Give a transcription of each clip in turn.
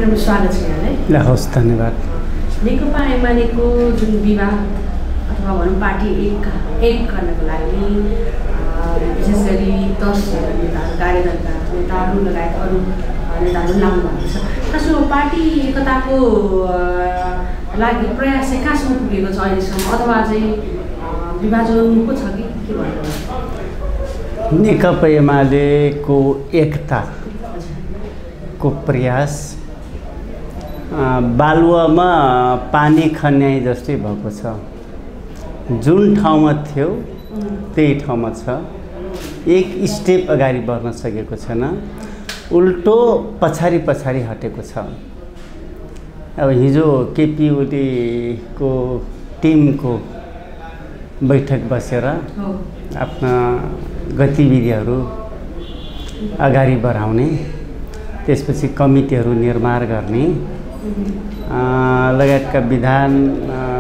कार्यक्रममा स्वागत छ यहाँलाई। ल हस्, धन्यवाद। नेकपा एमालेको जुन विवाह अथवा भनौँ पार्टी एक गर्नको लागि विशेष गरी 10 नेताहरू, कार्यदलका नेताहरू लगायत अरू नेताहरू लाग्नु भएको छ। त्यसो पार्टी एकताको लागि प्रयास चाहिँ कहाँसम्म पुगेको छ अहिलेसम्म, अथवा चाहिँ विभाजनको छ कि के भन्नु? नेकपा एमालेको एकताको प्रयास बालुवामा पानी खन्याए जस्तै भएको छ। जुन ठाउँमा थियो त्यही ठाउँमा छ। एक स्टेप अगाडि बढ्न सकेको छैन, उल्टो पछाडि हटेको छ। अब हिजो केपी ओलीको टिमको बैठक बसेर आफ्ना गतिविधिहरू अगाडि बढाउने, त्यसपछि कमिटीहरू निर्माण गर्ने लगायतका विधान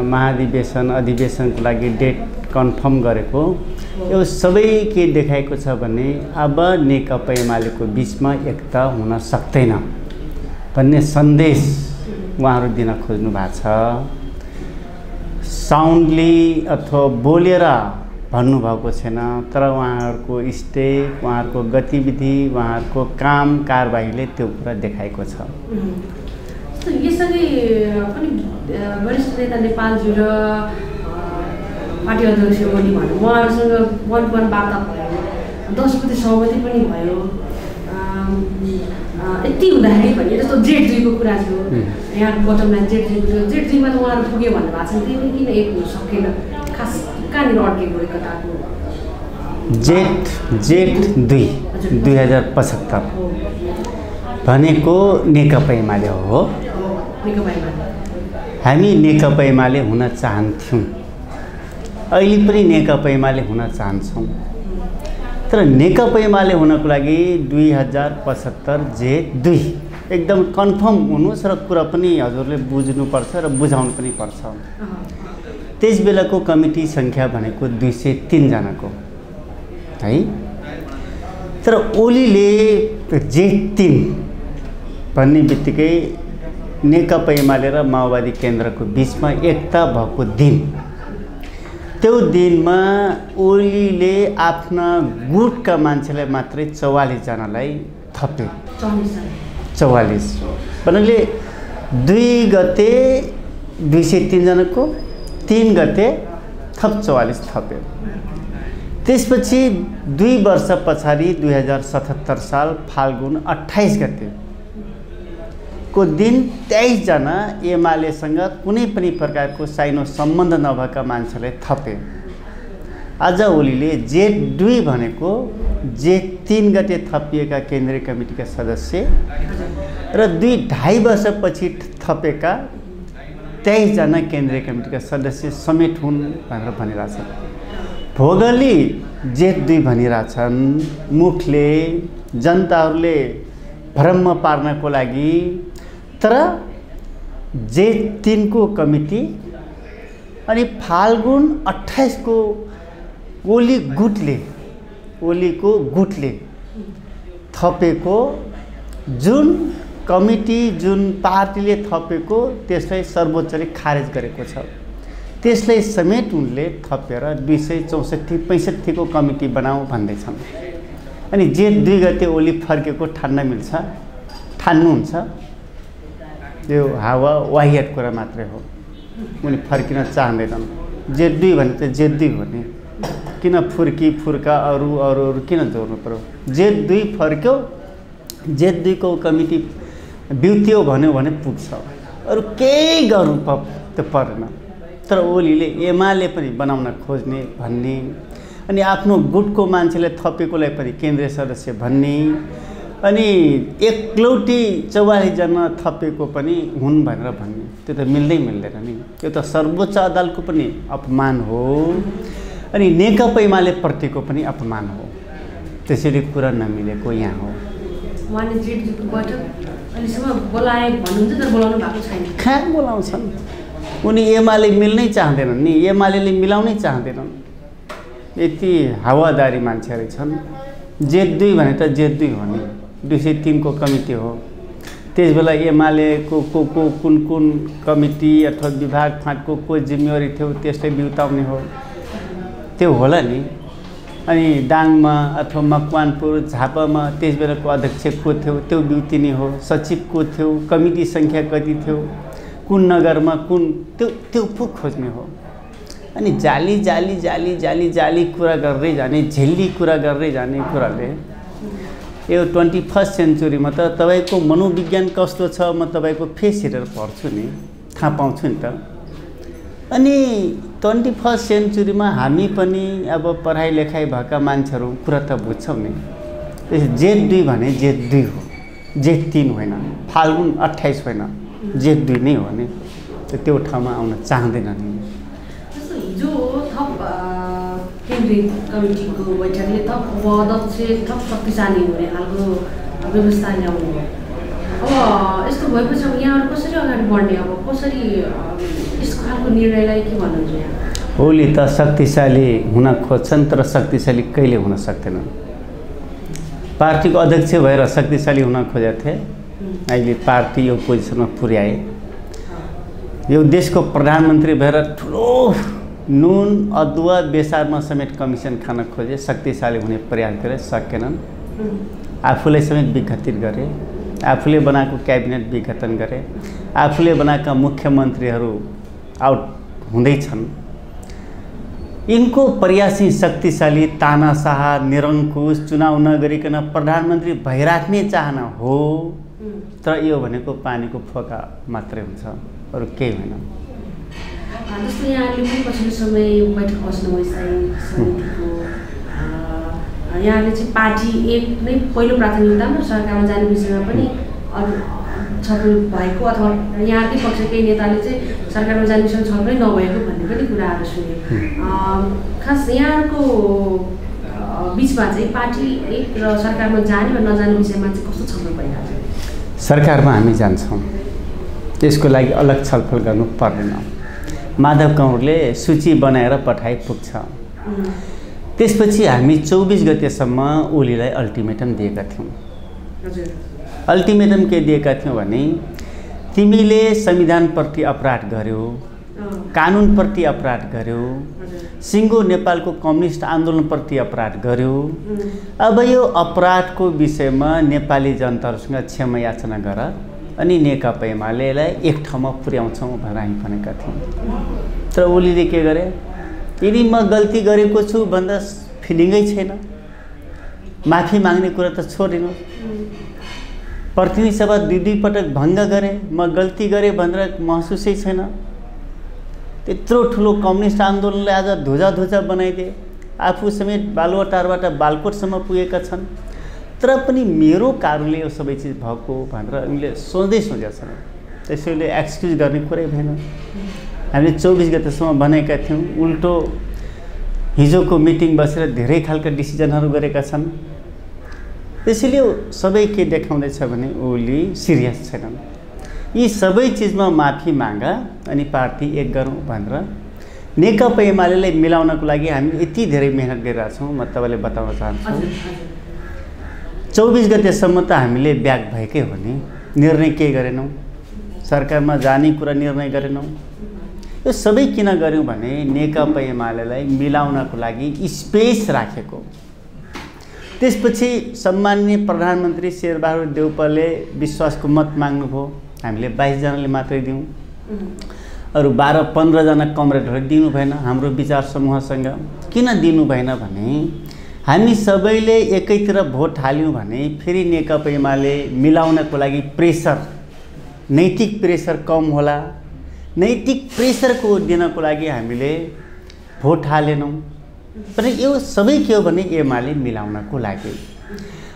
महाधिवेशन अधिवेशनको लागि डेट कन्फर्म गरेको, यो सबै के देखाएको छ भने अब नेकपा एमालेको बिचमा एकता हुन सक्दैन भन्ने सन्देश उहाँहरू दिन खोज्नु भएको छ। साउन्डली अथवा बोलेर भन्नुभएको छैन, तर उहाँहरूको स्टेप, उहाँहरूको गतिविधि, उहाँहरूको काम कारबाहीले त्यो कुरा देखाएको छ। यसरी पनि वरिष्ठ नेता नेपालजी र पार्टी अध्यक्ष ओली भनौँ उहाँहरूसँग वन वार्ता भयो, 10 बुँदे सहमति पनि भयो। यति हुँदाखेरि पनि जस्तो Z2 को कुरा थियो, यहाँको बटम लाइन Z2 थियो, Z2 मा त उहाँहरू पुग्यो भन्ने भएको छ। त्यो किन एक हुन सकेन? खास कहाँनिर अड्केको एकताको? Z2 2075 भनेको नेकपा एमाले हो। हामी नेकपा एमाले हुन चाहन्थ्यौँ, अहिले पनि नेकपा एमाले हुन चाहन्छौँ। तर नेकपा एमाले हुनको लागि 2075 Z2 एकदम कन्फर्म हुनुहोस् र कुरा पनि हजुरले बुझ्नुपर्छ र बुझाउनु पनि पर्छ। त्यस बेलाको कमिटी सङ्ख्या भनेको 203 जनाको है। तर ओलीले Z3 भन्ने बित्तिकै नेकपा एमाले र माओवादी केन्द्रको बिचमा एकता भएको दिन, त्यो दिनमा ओलीले आफ्ना गुटका मान्छेलाई मात्रै 44 जनालाई थपे। 44 भन्नाले 2 गते 203 जनाको, 3 गते थप 44 थप्यो। त्यसपछि 2 वर्ष पछाडि 2077 साल फाल्गुन 28 गते को दिन 23 जना एमालेसँग कुनै पनि प्रकारको साइनो सम्बन्ध नभएका मान्छेलाई थपे। आज ओलीले Z2 भनेको Z3 गते थपिएका केन्द्रीय कमिटीका सदस्य र 2-2.5 वर्षपछि थपेका 23 जना केन्द्रीय कमिटीका सदस्य समेत हुन् भनेर भनिरहेछन्। भोगली Z2 भनिरहेछन्, मुखले जनताहरूले भ्रम पार्नको लागि। तर Z3 को कमिटी अनि फाल्गुन 28 को ओलीको गुटले थपेको जुन कमिटी, जुन पार्टीले थपेको त्यसलाई सर्वोच्चले खारेज गरेको छ। त्यसलाई समेत उनले थपेर 264-65 को कमिटी बनाऊ भन्दैछन्। अनि Z2 गते ओली फर्केको ठान्न मिल्छ? ठान्नुहुन्छ? यो हावा वाहियात कुरा मात्रै हो। उनी फर्किन चाहँदैनन्। Z2 भने त Z2 हो नि, किन फुर्का अरू किन जोड्नु पर्यो? Z2 फर्क्यो, Z2 को कमिटी बिउत्यो भन्यो भने पुग्छ, अरू केही गर्नु त पर्दैन। तर ओलीले एमाले पनि बनाउन खोज्ने भन्ने, अनि आफ्नो गुटको मान्छेले थपेकोलाई पनि केन्द्रीय सदस्य भन्ने, अनि एकलौटी 44 जना थपेको पनि हुन् भनेर भन्ने, त्यो त मिल्दैन नि। त्यो त सर्वोच्च अदालतको पनि अपमान हो, अनि नेकपा एमाले प्रतिको पनि अपमान हो। त्यसैले कुरा नमिलेको यहाँ हो। उहाँले Z2 बाट अहिलेसम्म बोलाए भन्नुहुन्छ, तर बोलाउनु भएको छैन। कहाँ बोलाउँछन्? उनी एमाले मिल्नै चाहँदैनन् नि, एमाले मिलाउनै चाहँदैनन्। यति हावादारी मान्छेहरू छन्। Z2 भने त Z2 हो नि, 203 को कमिटी हो। त्यसबेला एमालेको को कुन कुन कमिटी अथवा विभाग फाँटको को जिम्मेवारी थियो त्यसलाई बिउताउने हो, त्यो होला नि। अनि दाङमा अथवा मकवानपुर झापामा त्यसबेलाको अध्यक्ष को थियो त्यो बिउतिने हो, सचिव को थियो, कमिटी सङ्ख्या कति थियो, कुन नगरमा कुन, त्यो पो खोज्ने हो। अनि जाली जाली जाली जाली जाली कुरा गर्दै जाने, झेल्ली कुरा गर्दै जाने कुराले यो 21st सेन्चुरीमा त तपाईँको मनोविज्ञान कस्तो छ म तपाईँको फेस हेरेर पढ्छु नि, थाहा पाउँछु नि त। अनि 21st सेन्चुरीमा हामी पनि अब पढाइ लेखाइ भएका मान्छेहरू कुरा त बुझ्छौँ नि। जेठ 2 भने जेठ 2 हो, जेठ 3 होइन, फाल्गुन 28 होइन, जेठ 2 नै हो नि। त्यो ठाउँमा आउन चाहँदैन नि। हिजो थप केन्द्रीय कमिटीको बैठकले थप अध्यक्ष थप शक्तिशाली हुने खालको व्यवस्था ल्याउनु हो। अब यस्तो भएपछि अब यहाँहरू कसरी अगाडि बढ्ने, अब कसरी यस्तो खालको निर्णयलाई के भन्नुहुन्छ यहाँ? ओली त शक्तिशाली हुन खोज्छन् तर शक्तिशाली कहिले हुन सक्दैनन्। पार्टीको अध्यक्ष भएर शक्तिशाली हुन खोजेका थिए, अहिले पार्टी यो पोजिसनमा पुर्याए। यो देशको प्रधानमन्त्री भएर ठुलो नुन अदुवा बेसारमा समेत कमिसन खान खोजे, शक्तिशाली हुने प्रयास गरे, सकेनन्। आफूलाई समेत विघटित गरे, आफूले बनाएको क्याबिनेट विघटन गरे, आफूले बनाएका मुख्यमन्त्रीहरू आउट हुँदैछन्। यिनको प्रयास ही शक्तिशाली, तानाशाह, निरङ्कुश, चुनाव नगरिकन प्रधानमन्त्री भइराख्ने चाहना हो। तर यो भनेको पानीको फोका मात्रै हुन्छ, अरू केही होइन। जस्तो यहाँले पनि पछिल्लो समय बैठक बस्नुभयो समितिको, यहाँले चाहिँ पार्टी एक नै पहिलो प्राथमिकतामा सरकारमा जाने विषयमा पनि अरू छलफल भएको, अथवा यहाँकै पक्षकै नेताले चाहिँ सरकारमा जाने विषयमा छलफलै नभएको भन्ने पनि कुराहरू सुने। खास यहाँको बिचमा चाहिँ पार्टी एक र सरकारमा जाने र नजाने विषयमा चाहिँ कस्तो छलफल भइरहेको छ? सरकारमा हामी जान्छौँ, त्यसको लागि अलग छलफल गर्नु पर्दैन। माधव कौरले सूची बनाएर पठाइ पुग्छ। त्यसपछि हामी 24 गतेसम्म ओलीलाई अल्टिमेटम दिएका थियौँ। अल्टिमेटम के दिएका थियौँ भने तिमीले संविधानप्रति अपराध गर्यौ, कानुनप्रति अपराध गर्यौ, सिङ्गो नेपालको कम्युनिस्ट आन्दोलनप्रति अपराध गर्यौ। अब यो अपराधको विषयमा नेपाली जनताहरूसँग क्षमा याचना गर, अनि नेकपा एमालेलाई एक ठाउँमा पुर्याउँछौँ भनेर हामी भनेका थियौँ। तर ओलीले के गरे, यदि म गल्ती गरेको छु भन्दा फिलिङै छैन, माफी माग्ने कुरा त छोडिनु। प्रतिनिधि सभा 2 पटक भङ्ग गरे, म गल्ती गरेँ भनेर महसुसै छैन। त्यत्रो ठुलो कम्युनिस्ट आन्दोलनले आज धुजा बनाइदिए, आफू समेत बालुवाटारबाट बालकोटसम्म पुगेका छन्। तर पनि मेरो कारणले यो सबै चिज भएको भनेर उनले सोचेका छन्। त्यसैले एक्सक्युज गर्ने कुरै भएन। हामीले 24 गतेसम्म भनेका थियौँ, उल्टो हिजोको मिटिङ बसेर धेरै खालका डिसिजनहरू गरेका छन्। त्यसैले सबै के देखाउँदैछ भने ओली सिरियस छैनन्। यी सबै चिजमा माफी मागा अनि पार्टी एक गरौँ भनेर नेकपा एमालेलाई मिलाउनको लागि हामी यति धेरै मेहनत गरिरहेछौँ। म तपाईँले बताउन चाहन्छु, 24 गतेसम्म त हामीले ब्याक भएकै हो नि, निर्णय केही गरेनौँ, सरकारमा जाने कुरा निर्णय गरेनौँ। यो सबै किन गऱ्यौँ भने नेकपा एमालेलाई मिलाउनको लागि स्पेस राखेको। त्यसपछि सम्माननीय प्रधानमन्त्री शेरबहादुर देउपाले विश्वासको मत माग्नुभयो, हामीले 22 जनाले मात्रै दियौँ, अरू 12-15 जना कमरेडहरू दिनु भएन हाम्रो विचार समूहसँग। किन दिनु भएन भने हामी सबैले एकैतिर भोट हाल्यौँ भने फेरि नेकपा एमाले मिलाउनको लागि प्रेसर, नैतिक प्रेसर कम होला। नैतिक प्रेसरको दिनको लागि हामीले भोट हालेनौँ। पनि यो सबै के हो भने एमाले मिलाउनको लागि।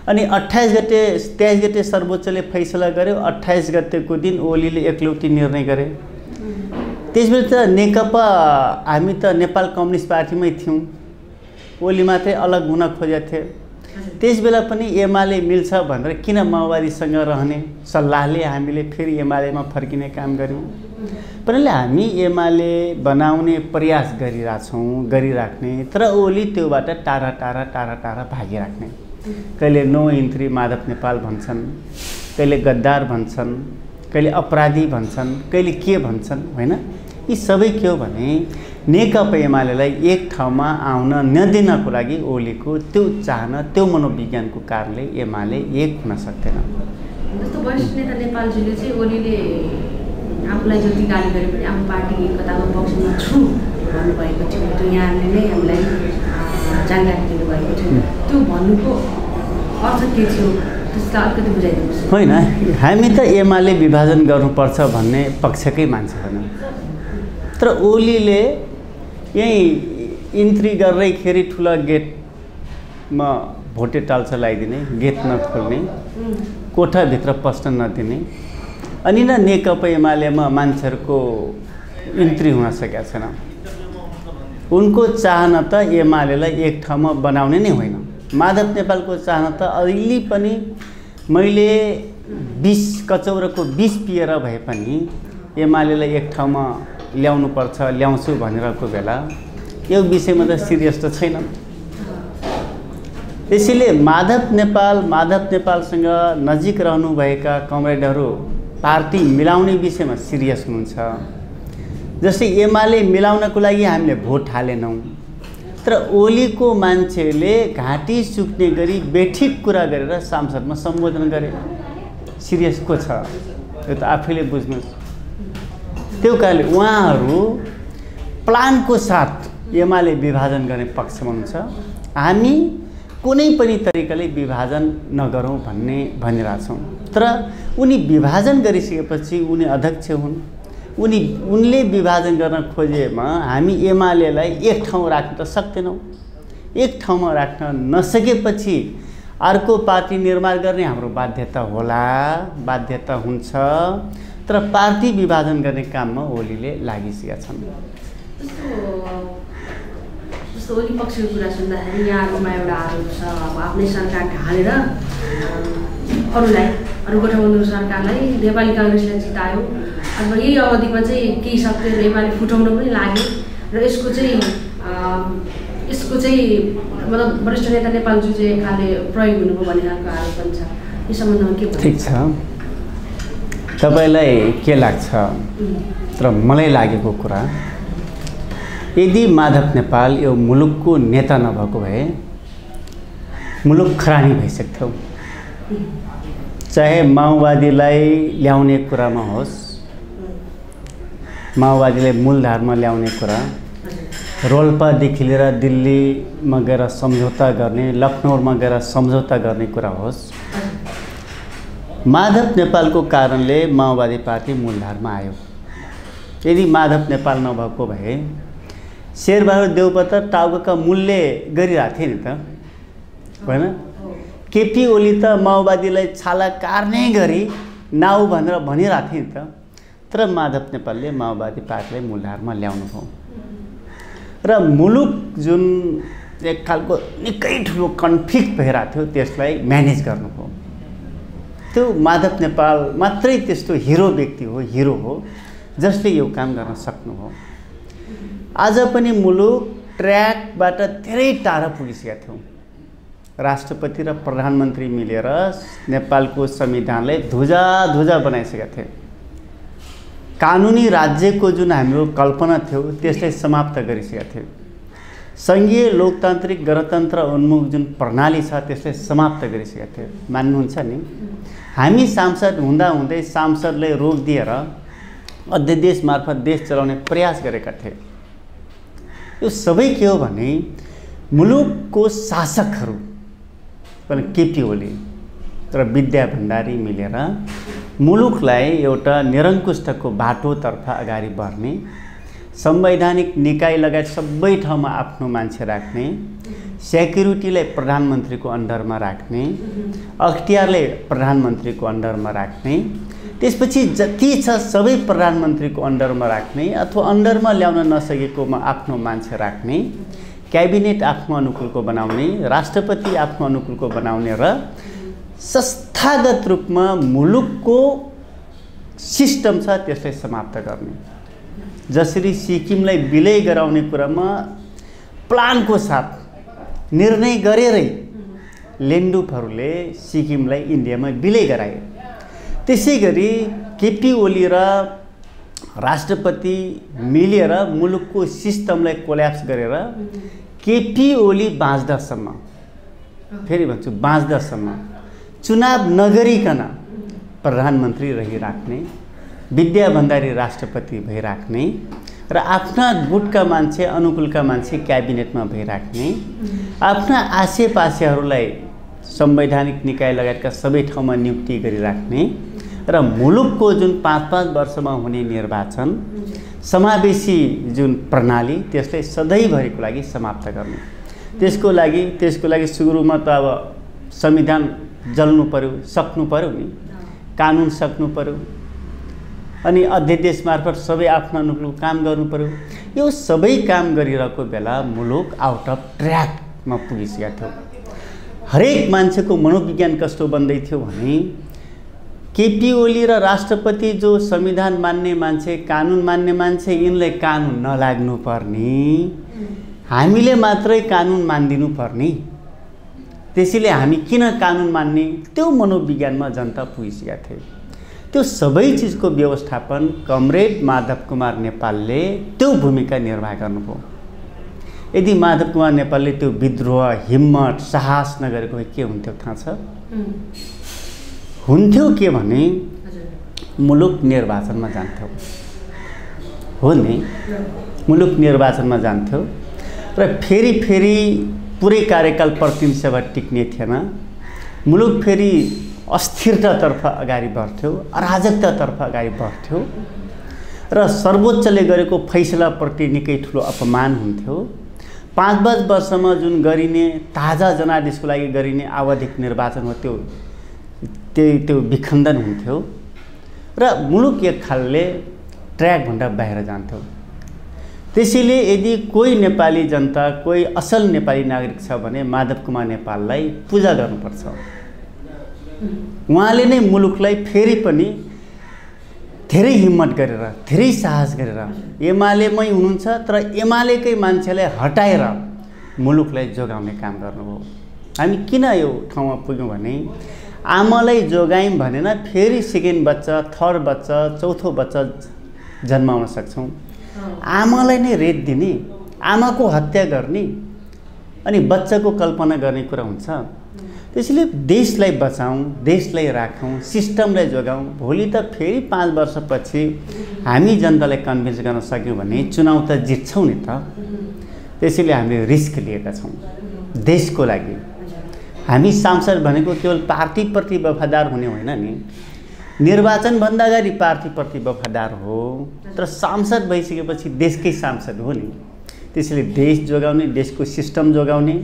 अनि 28 गते 23 गते सर्वोच्चले फैसला गर्यो, 28 गतेको दिन ओलीले एकलौटी निर्णय गरे। त्यसबेला त नेकपा हामी त नेपाल कम्युनिस्ट पार्टीमै थियौँ, ओली मात्रै अलग हुन खोजेका थिए। त्यसबेला पनि एमाले मिल्छ भनेर किन माओवादीसँग रहने सल्लाहले हामीले फेरि एमालेमा फर्किने काम गऱ्यौँ। पनि हामी एमाले बनाउने प्रयास गरिराख्ने, तर ओली त्योबाट टाढा भागिराख्ने। कहिले नो इन्ट्री माधव नेपाल भन्छन्, कहिले गद्दार भन्छन्, कहिले अपराधी भन्छन्, कहिले के भन्छन् हैन। यी सबै के हो भने नेकपा एमालेलाई एक ठाउँमा आउन नदिनको लागि ओलीको त्यो चाहना, त्यो मनोविज्ञानको कारणले एमाले एक हुन सक्दैन। जस्तो वरिष्ठ नेता नेपालजीले चाहिँ ओलीले आफूलाई जति गाली गरे पनि आफ्नो पार्टी एकताको पक्षमा छु भन्नुभएको थियो, त्यो यहाँले नै हामीलाई जानकारी दिनुभएको थियो। त्यो भन्नुको अर्थ के थियो त्यसलाई अलिकति बुझाइदिनुहोस्। होइन, हामी त एमाले विभाजन गर्नुपर्छ भन्ने पक्षकै मान्छे होइन, तर ओलीले यहीँ इन्ट्री गर्दैखेरि ठुला गेटमा भोटे टाल्छ लगाइदिने, गेट नखोल्ने, कोठाभित्र पस्न नदिने, अनि न नेकपा एमालेमा मान्छेहरूको इन्ट्री हुन सकेका छैन। उनको चाहना त एमालेलाई एक ठाउँमा बनाउने नै होइन। माधव नेपालको चाहना त अहिले पनि मैले 20 कचौराको 20 पिएर भए पनि एमालेलाई एक ठाउँमा ल्याउनुपर्छ, ल्याउँछु भनिरहेको बेला यो विषयमा त सिरियस त छैन। त्यसैले माधव नेपालसँग नजिक रहनुभएका कमरेडहरू पार्टी मिलाउने विषयमा सिरियस हुनुहुन्छ। जस्तै एमाले मिलाउनको लागि हामीले भोट हालेनौँ, तर ओलीको मान्छेले घाँटी सुक्ने गरी बेठिक कुरा गरेर सांसदमा सम्बोधन गरे। सिरियस को छ यो त आफैले बुझ्नुहोस्। त्यो कारणले उहाँहरू प्लानको साथ एमाले विभाजन गर्ने पक्षमा हुनुहुन्छ। हामी कुनै पनि तरिकाले विभाजन नगरौँ भनिरहेछौँ, तर उनी विभाजन गरिसकेपछि उनी अध्यक्ष हुन्, उनले विभाजन गर्न खोजेमा हामी एमालेलाई एक ठाउँ राख्न त सक्दैनौँ। एक ठाउँमा राख्न नसकेपछि अर्को पार्टी निर्माण गर्ने हाम्रो बाध्यता होला, बाध्यता हुन्छ, तर पार्टी विभाजन गर्ने काममा ओलीले लागिसकेका छन्। जस्तो ओली पक्षको कुरा सुन्दाखेरि यहाँहरूमा एउटा आरोप छ, अब आफ्नै सरकार ढालेर अरू गठबन्धन सरकारलाई नेपाली काङ्ग्रेसले जितायो। अब यही अवधिमा चाहिँ केही शक्तिहरू एमाले फुटाउन पनि लाग्यो र यसको चाहिँ मतलब वरिष्ठ नेता नेपालजी चाहिँ खाले प्रयोग हुनुभयो भन्ने खालको आरोप पनि छ। यो सम्बन्धमा के ठिक छ, तपाईँलाई के लाग्छ? तर मलाई लागेको कुरा, यदि माधव नेपाल यो मुलुकको नेता नभएको भए मुलुक खरानी भइसक्थ्यो। चाहे माओवादीलाई ल्याउने कुरामा होस्, माओवादीलाई मूलधारमा ल्याउने कुरा, रोल्पादेखि लिएर दिल्लीमा गएर सम्झौता गर्ने, लखनऊमा गएर सम्झौता गर्ने कुरा होस्, माधव नेपालको कारणले माओवादी पार्टी मूलधारमा आयो। यदि माधव नेपाल नभएको भए शेरबहादुर देउवा त टाउका मूल्य गरिरहेको थिए नि त, होइन? केपी ओली त माओवादीलाई छाला कार्ने गरी नाउ भनेर भनिरहेको थिए नि त, तर माधव नेपालले माओवादी पार्टीलाई मूलधारमा ल्याउनु भयो र मुलुक जुन एक खालको निकै ठुलो कन्फ्लिक्ट भइरहेको थियो त्यसलाई म्यानेज गर्नुभयो। त्यो माधव नेपाल मात्रै त्यस्तो हिरो व्यक्ति हो, हिरो हो जसले यो काम गर्न सक्नुभयो। आज पनि मुलुक ट्र्याकबाट धेरै टाढा पुगिसकेका थियौँ। राष्ट्रपति र प्रधानमन्त्री मिलेर नेपालको संविधानलाई ध्वजा बनाइसकेका थिए। कानुनी राज्यको जुन हाम्रो कल्पना थियो त्यसलाई समाप्त गरिसकेका थिए। सङ्घीय लोकतान्त्रिक गणतन्त्र उन्मुख जुन प्रणाली छ त्यसलाई समाप्त गरिसकेका थिए। मान्नुहुन्छ नि? हामी सांसद हुँदै सांसदलाई रोक दिएर अध्यादेश मार्फत देश चलाउने प्रयास गरेका थिए। यो सबै के हो भने मुलुकको शासकहरू केपी ओली र विद्या भण्डारी मिलेर मुलुकलाई एउटा निरङ्कुशको बाटोतर्फ अगाडि बढ्ने, संवैधानिक निकाय लगायत सबै ठाउँमा आफ्नो मान्छे राख्ने, सेक्युरिटीलाई प्रधानमन्त्रीको अन्डरमा राख्ने, अख्तियारलाई प्रधानमन्त्रीको अन्डरमा राख्ने, त्यसपछि जति छ सबै प्रधानमन्त्रीको अन्डरमा राख्ने अथवा अन्डरमा ल्याउन नसकेकोमा आफ्नो मान्छे राख्ने, क्याबिनेट आफ्नो अनुकूलको बनाउने, राष्ट्रपति आफ्नो अनुकूलको बनाउने र संस्थागत रूपमा मुलुकको सिस्टम छ त्यसलाई समाप्त गर्ने। जसरी सिक्किमलाई विलय गराउने कुरामा प्लानको साथ निर्णय गरेरै लेन्डुपहरूले सिक्किमलाई इन्डियामा विलय गराए। त्यसै गरी केपी ओली र राष्ट्रपति मिलेर मुलुकको सिस्टमलाई कोल्याप्स गरेर केपी ओली बाँच्दासम्म, फेरि भन्छु बाँच्दासम्म चुनाव नगरिकन प्रधानमन्त्री रहिराख्ने, विद्या भण्डारी राष्ट्रपति भइराख्ने र आफ्ना गुटका मान्छे अनुकूलका मान्छे क्याबिनेटमा भइराख्ने, आफ्ना आसेपासेहरूलाई संवैधानिक निकाय लगायतका सबै ठाउँमा नियुक्ति गरिराख्ने र मुलुकको जुन 5-5 वर्षमा हुने निर्वाचन समावेशी जुन प्रणाली त्यसलाई सधैँभरिको लागि समाप्त गर्ने। त्यसको लागि सुरुमा त अब संविधान जल्नु पर्यो, सक्नु पर्यो नि, कानुन सक्नु पर्यो, अनि अध्यादेश मार्फत सबै आफ्नो अनुकूल काम गर्नु पर्यो। यो सबै काम गरिरहेको बेला मुलुक आउट अफ ट्र्याकमा पुगिसकेको थियो। हरेक मान्छेको मनोविज्ञान कस्तो बन्दै थियो भने केपी ओली र राष्ट्रपति जो संविधान मान्ने मान्छे, कानुन मान्ने मान्छे, यिनलाई कानुन नलाग्नु पर्ने, हामीले मात्रै कानुन मानिदिनु पर्ने, त्यसैले हामी किन कानुन मान्ने, त्यो मनोविज्ञानमा जनता पुगिसकेका थिए। त्यो सबै चिजको व्यवस्थापन कमरेड माधव कुमार नेपालले त्यो भूमिका निर्वाह गर्नुभयो। यदि माधव कुमार नेपालले त्यो विद्रोह, हिम्मत, साहस नगरेको भए के हुन्थ्यो थाहा छ? हुन्थ्यो के भने मुलुक निर्वाचनमा जान्थ्यो, हो नि, मुलुक निर्वाचनमा जान्थ्यो र फेरि पुरै कार्यकाल प्रतिनिधि सभा टिक्ने थिएन। मुलुक फेरि अस्थिरतातर्फ अगाडि बढ्थ्यो, अराजकतातर्फ अगाडि बढ्थ्यो र सर्वोच्चले गरेको फैसलाप्रति निकै ठुलो अपमान हुन्थ्यो। 5-5 वर्षमा जुन गरिने ताजा जनादेशको लागि गरिने आवधिक निर्वाचन हो त्यो विखण्डन हुन्थ्यो र मुलुक एक खालले ट्र्याकभन्दा बाहिर जान्थ्यो। त्यसैले यदि कोही नेपाली जनता, कोही असल नेपाली नागरिक छ भने माधव कुमार नेपाललाई पूजा गर्नुपर्छ। उहाँले नै मुलुकलाई फेरि पनि धेरै हिम्मत गरेर, धेरै साहस गरेर एमालेमै हुनुहुन्छ तर एमालेकै मान्छेलाई हटाएर मुलुकलाई जोगाउने काम गर्नुभयो। हामी किन यो ठाउँमा पुग्यौँ भने आमालाई जोगायौँ भनेन फेरि सेकेन्ड बच्चा, थर्ड बच्चा, चौथो बच्चा जन्माउन सक्छौँ। आमालाई नै रेत दिने, आमाको हत्या गर्ने अनि बच्चाको कल्पना गर्ने कुरा हुन्छ। त्यसैले देशलाई बचाऊँ, देशलाई राखौँ, सिस्टमलाई जोगाऊँ। भोलि त फेरि 5 वर्षपछि हामी जनतालाई कन्भिन्स गर्न सक्यौँ भने चुनाव त जित्छौँ नि त। त्यसैले हामीले रिस्क लिएका छौँ देशको लागि। हामी सांसद भनेको केवल पार्टीप्रति वफादार हुने होइन नि, निर्वाचनभन्दा अगाडि पार्टीप्रति वफादार हो, तर सांसद भइसकेपछि देशकै सांसद हो नि। त्यसैले देश जोगाउने, देशको सिस्टम जोगाउने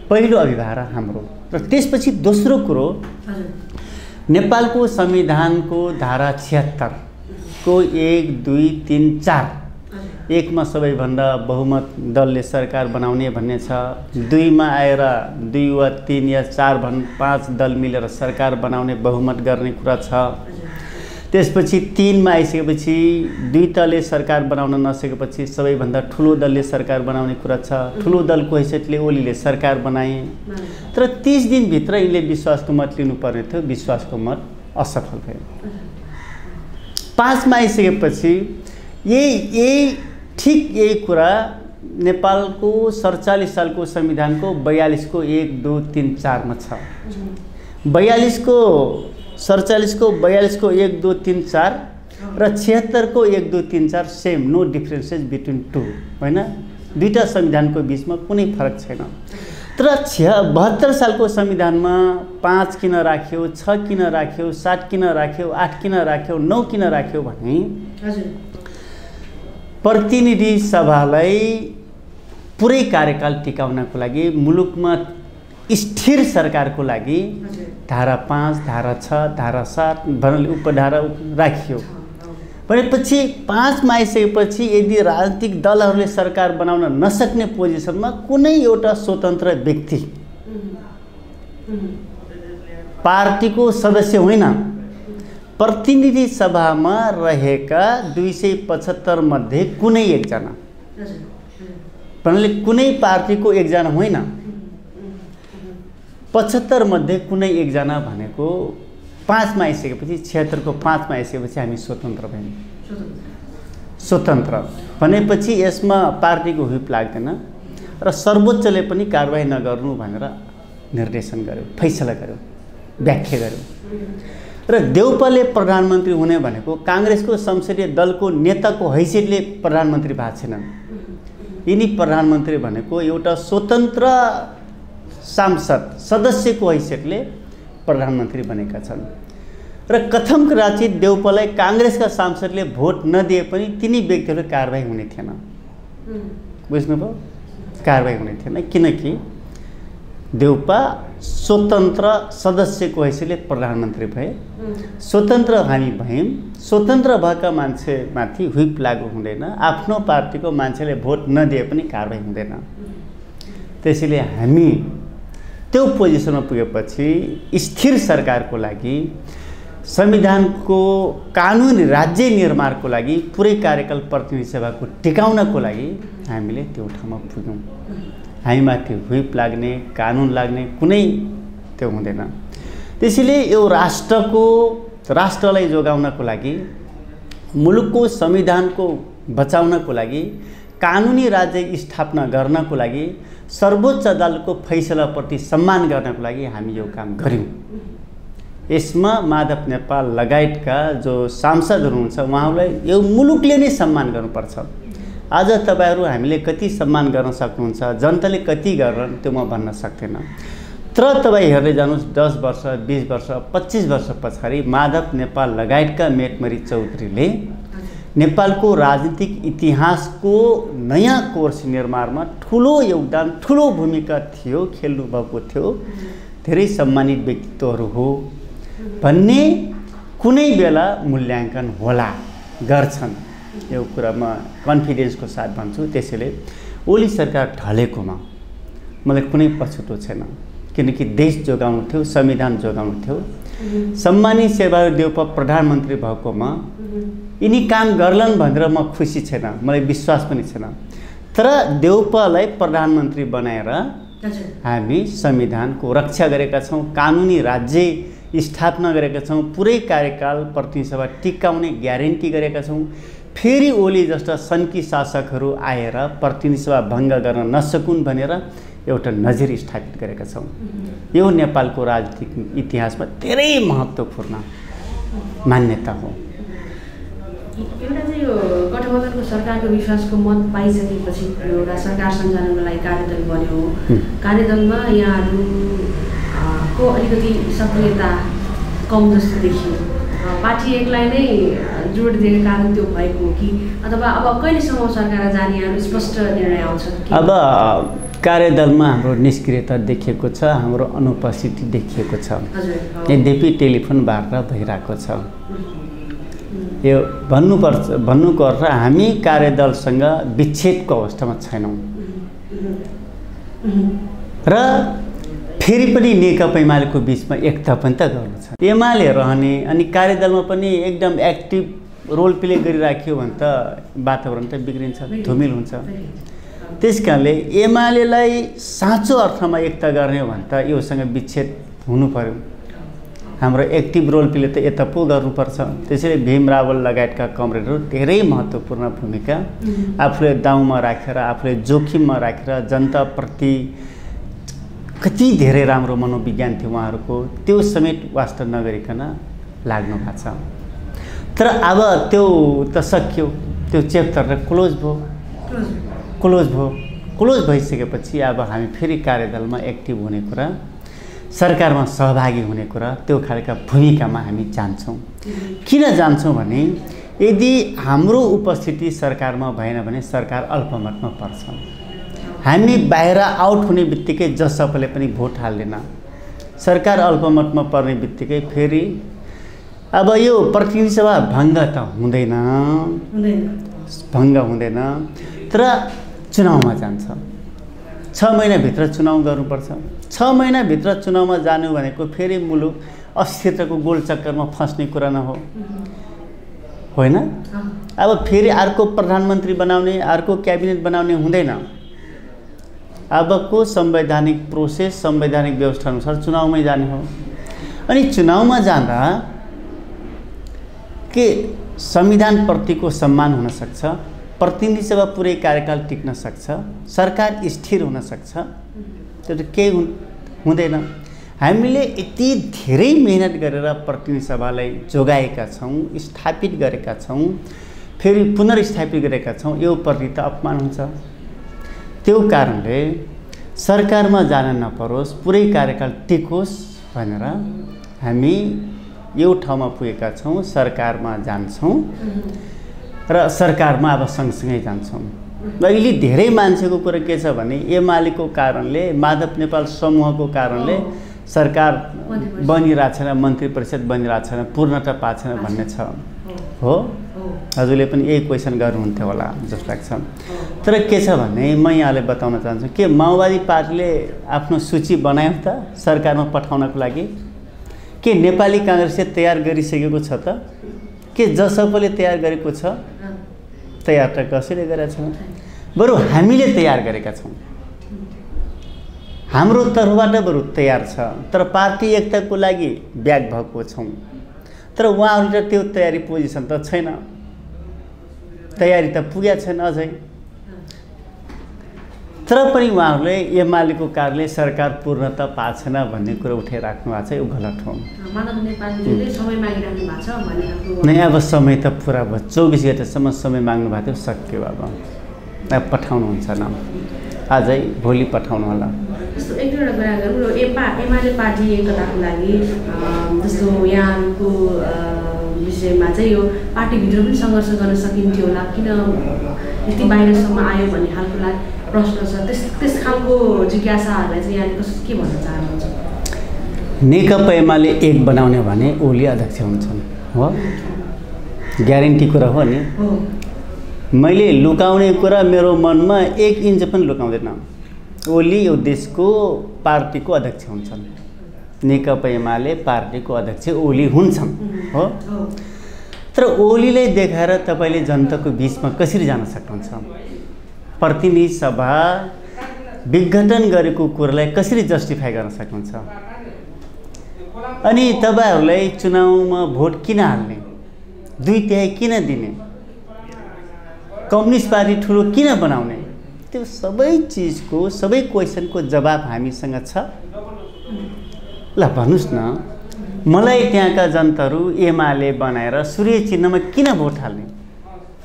पहिलो अभिभार हाम्रो। र त्यसपछि दोस्रो कुरो, नेपालको संविधानको धारा 76 को 1, 2, 3, 4 1मा सबैभन्दा बहुमत दलले सरकार बनाउने भन्ने छ, 2मा आएर 2 वा 3 या 4 5 दल मिलेर सरकार बनाउने बहुमत गर्ने कुरा छ। त्यसपछि 3मा आइसकेपछि 2 दलले सरकार बनाउन नसकेपछि सबैभन्दा ठुलो दलले सरकार बनाउने कुरा छ। ठुलो दलको हैसियतले ओलीले सरकार बनाए, तर 30 दिनभित्र यिनले विश्वासको मत लिनुपर्ने थियो, विश्वासको मत असफल भयो। 5मा आइसकेपछि यही कुरा नेपालको 47 सालको संविधानको 42 को 1, 2, 3, 4मा छ। 42 को 1, 2, 3, 4 र 76 को 1, 2, 3, 4 same, no differences between two, होइन? दुईटा संविधानको बिचमा कुनै फरक छैन। तर 72 सालको संविधानमा 5 किन राख्यो, 6 किन राख्यो, 7 किन राख्यो, 8 किन राख्यो, 9 किन राख्यो भने प्रतिनिधि सभालाई पुरै कार्यकाल टिकाउनको लागि, मुलुकमा स्थिर सरकारको लागि धारा 5, धारा 6, धारा 7 भन्ने उपधारा राखियो। भनेपछि 5मा आइसकेपछि यदि राजनीतिक दलहरूले सरकार बनाउन नसक्ने पोजिसनमा कुनै एउटा स्वतन्त्र व्यक्ति, पार्टीको सदस्य होइन, प्रतिनिधि सभामा रहेका 275 मध्ये कुनै एकजना, कुनै पार्टीको एकजना होइन, 75 मध्ये कुनै एकजना भनेको 5मा आइसकेपछि 76 को 5मा आइसकेपछि हामी स्वतन्त्र भयौँ। स्वतन्त्र भनेपछि यसमा पार्टीको हुइप लाग्दैन र सर्वोच्चले पनि कारबाही नगर्नु भनेर निर्देशन गर्यो, फैसला गर्यो, व्याख्या गर्यो। र देउपाले प्रधानमन्त्री हुने भनेको काङ्ग्रेसको संसदीय दलको नेताको हैसियतले प्रधानमन्त्री भएको छैनन्। यिनी प्रधानमन्त्री भनेको एउटा स्वतन्त्र सांसद सदस्यको हैसियतले प्रधानमन्त्री बनेका छन्। र कथम कदाचित देउपालाई काङ्ग्रेसका सांसदले भोट नदिए पनि तिनी व्यक्तिहरू कारबाही हुने थिएन। बुझ्नुभयो? कारबाही हुने थिएन, किनकि देउपा स्वतन्त्र सदस्यको हैसियतले प्रधानमन्त्री भए। स्वतन्त्र हामी भयौँ। स्वतन्त्र भएका मान्छेमाथि हुइप लागू हुँदैन। आफ्नो पार्टीको मान्छेले भोट नदिए पनि कारबाही हुँदैन। त्यसैले हामी त्यो पोजिसनमा पुगेपछि स्थिर सरकारको लागि, संविधानको कानुनी राज्य निर्माणको लागि, पुरै कार्यकाल प्रतिनिधि सभाको टिकाउनको लागि हामीले त्यो ठाउँमा पुग्यौँ। हामीमाथि हुइप लाग्ने, कानुन लाग्ने कुनै त्यो हुँदैन। त्यसैले यो राष्ट्रलाई जोगाउनको लागि, मुलुकको संविधानको बचाउनको लागि, कानुनी राज्य स्थापना गर्नको लागि, सर्वोच्च अदालतको फैसलाप्रति सम्मान गर्नको लागि हामी यो काम गऱ्यौँ। यसमा माधव नेपाल लगायतका जो सांसदहरू हुनुहुन्छ उहाँहरूलाई यो मुलुकले नै सम्मान गर्नुपर्छ। आज तपाईहरू हामीले कति सम्मान गर्न सक्नुहुन्छ, जनताले कति गर्छन् त्यो म भन्न सक्दिन। तर तपाईँ हेर्दै जानुहोस् 10 वर्ष, 20 वर्ष, 25 वर्ष पछाडि माधव नेपाल लगायतका मेटमरी चौधरीले नेपालको राजनीतिक इतिहासको नयाँ कोर्स निर्माणमा ठुलो योगदान, ठुलो भूमिका थियो, खेल्नु भएको थियो। धेरै सम्मानित व्यक्तित्वहरू हो भन्ने कुनै बेला मूल्याङ्कन होला, गर्छन्। यो कुरा म कन्फिडेन्सको साथ भन्छु। त्यसैले ओली सरकार ढलेकोमा मलाई कुनै पछुतो छैन, किनकि देश जोगाउनु थियो, संविधान जोगाउनु थियो। सम्मानित शेरबहादुर देउपा प्रधानमन्त्री भएकोमा यिनी काम गर्लान् भनेर म खुसी छैन, मलाई विश्वास पनि छैन। तर देउपालाई प्रधानमन्त्री बनाएर हामी संविधानको रक्षा गरेका छौँ, कानुनी राज्य स्थापना गरेका छौँ, पुरै कार्यकाल प्रतिनिधि सभा टिकाउने ग्यारेन्टी गरेका छौँ। फेरि ओली जस्ता सन्की शासकहरू आएर प्रतिनिधि सभा भङ्ग गर्न नसकुन् भनेर एउटा नजिर स्थापित गरेका छौँ। यो नेपालको राजनीतिक इतिहासमा धेरै महत्त्वपूर्ण मान्यता हो। एउटा चाहिँ यो गठबन्धनको सरकारको विश्वासको मत पाइसकेपछि एउटा सरकार सञ्चालनको लागि कार्यदल बन्यो। कार्यदलमा यहाँहरूको अलिकति सक्रियता कम जस्तो देखियो। पार्टी एकलाई नै जोड दिएको कारण त्यो भएको हो कि, अथवा अब कहिलेसम्म सरकार जाने यहाँहरू स्पष्ट निर्णय आउँछ? अब कार्यदलमा हाम्रो निष्क्रियता देखिएको छ, हाम्रो अनुपस्थिति देखिएको छ। यद्यपि टेलिफोन वार्ता भइरहेको छ। यो भन्नुको अर्थ हामी कार्यदलसँग विच्छेदको अवस्थामा छैनौँ। र फेरि पनि नेकपा एमालेको बिचमा एकता पनि त गर्नु छ। एमाले रहने अनि कार्यदलमा पनि एकदम एक्टिभ रोल प्ले गरिराख्यो भने त वातावरण त बिग्रिन्छ, धुमिल हुन्छ। त्यस कारणले एमालेलाई साँचो अर्थमा एकता गर्ने हो भने त योसँग विच्छेद हुनु पर्यो। हाम्रो एक्टिभ रोल प्ले त यता पो गर्नुपर्छ। त्यसैले भीम रावल लगायतका कमरेडहरू धेरै महत्त्वपूर्ण भूमिका आफूले दाउमा राखेर, आफूले जोखिममा राखेर जनताप्रति कति धेरै राम्रो मनोविज्ञान थियो उहाँहरूको, त्यो समेत वास्ता नगरिकन लाग्नु भएको छ। तर अब त्यो त सकियो, त्यो च्याप्टर क्लोज भयो। क्लोज भइसकेपछि अब हामी फेरि कार्यदलमा एक्टिभ हुने कुरा, सरकारमा सहभागी हुने कुरा, त्यो खालका भूमिकामा हामी जान्छौँ। किन जान्छौँ भने यदि हाम्रो उपस्थिति सरकारमा भएन भने सरकार अल्पमतमा पर्छ। हामी बाहिर आउट हुने बित्तिकै जसपाले पनि भोट हाल्दैन। सरकार अल्पमतमा पर्ने बित्तिकै फेरि अब यो प्रतिनिधि सभा भङ्ग त हुँदैन, तर चुनावमा जान्छ। 6 महिनाभित्र चुनाव गर्नुपर्छ। 6 महिनाभित्र चुनावमा जानु भनेको फेरि मुलुक अस्थिरताको गोलचक्करमा फस्ने कुरा न हो, होइन? अब फेरि अर्को प्रधानमन्त्री बनाउने, अर्को क्याबिनेट बनाउने हुँदैन। अबको संवैधानिक प्रोसेस, संवैधानिक व्यवस्था अनुसार चुनावमै जाने हो। अनि चुनावमा जाँदा के संविधानप्रतिको सम्मान हुन सक्छ, प्रतिनिधि सभा पुरै कार्यकाल टिक्न सक्छ, सरकार स्थिर हुन सक्छ, त्यो त केही हुँदैन। हामीले यति धेरै मेहनत गरेर प्रतिनिधि सभालाई जोगाएका छौँ, स्थापित गरेका छौँ, फेरि पुनर्स्थापित गरेका छौँ, यो प्रति त अपमान हुन्छ। त्यो कारणले सरकारमा जान नपरोस्, पुरै कार्यकाल टिकोस् भनेर हामी यो ठाउँमा पुगेका छौँ, सरकारमा जान्छौँ र सरकारमा अब सँगसँगै जान्छौँ। र अहिले धेरै मान्छेको कुरा के छ भने एमालेको कारणले, माधव नेपाल समूहको कारणले सरकार बनिरहेको छैन, मन्त्री परिषद बनिरहेको छैन, पूर्णता पाएको छैन भन्ने छ। हो, हजुरले पनि यही क्वेसन गर्नुहुन्थ्यो होला जस्तो लाग्छ। तर के छ भने म यहाँलाई बताउन चाहन्छु, के माओवादी पार्टीले आफ्नो सूची बनायो त सरकारमा पठाउनको लागि? के नेपाली काङ्ग्रेसले तयार गरिसकेको छ त? के जसपाले तयार गरेको छ? तयार त कसैले गरेका छैन, बरु हामीले तयार गरेका छौँ। हाम्रो तर्फबाट बरु तयार छ, तर पार्टी एकताको लागि ब्याक भएको छौँ। तर उहाँहरूले त्यो तयारी पोजिसन त छैन, तयारी त पुगेको छैन अझै। तर पनि उहाँहरूले एमालेको कारणले सरकार पूर्णता पाएको छैन भन्ने कुरा उठाइराख्नु भएको छ, यो गलत हो। नै अब समय त पुरा भयो, 24 घन्टासम्म समय माग्नु भएको थियो, सक्यो। अब पठाउनुहुन्छ न, आजै भोलि पठाउनु होला। जस्तो एक दुईवटा कुरा गरौँ, एमाले पार्टी एकताको लागि जस्तो यहाँको विषयमा चाहिँ यो पार्टीभित्र पनि सङ्घर्ष गर्न सकिन्थ्यो होला, किन यति बाहिरसम्म आयो भन्ने खालको प्रश्न छ। त्यस खालको जिज्ञासाहरूलाई चाहिँ यहाँले के भन्न चाहनुहुन्छ? नेकपा एमाले एक बनाउने भने ओली अध्यक्ष हुन्छन्, हो, ग्यारेन्टी कुरा हो नि। मैले लुकाउने कुरा मेरो मनमा 1 इन्च पनि लुकाउँदैन। ओली यो देशको पार्टीको अध्यक्ष हुन्छन्, नेकपा एमाले पार्टीको अध्यक्ष ओली हुन्छन्, हो। तर ओलीलाई देखाएर तपाईँले जनताको बिचमा कसरी जान सक्नुहुन्छ? प्रतिनिधि सभा विघटन गरेको कुरालाई कसरी जस्टिफाई गर्न सक्नुहुन्छ? अनि तपाईँहरूलाई चुनावमा भोट किन हाल्ने, 2/3 किन दिने, कम्युनिस्ट पार्टी ठुलो किन बनाउने? त्यो सबै चिजको, सबै क्वेसनको जवाब हामीसँग छ। ल भन्नुहोस् न, मलाई त्यहाँका जनताहरू एमाले बनाएर सूर्य चिन्हमा किन भोट हाल्ने?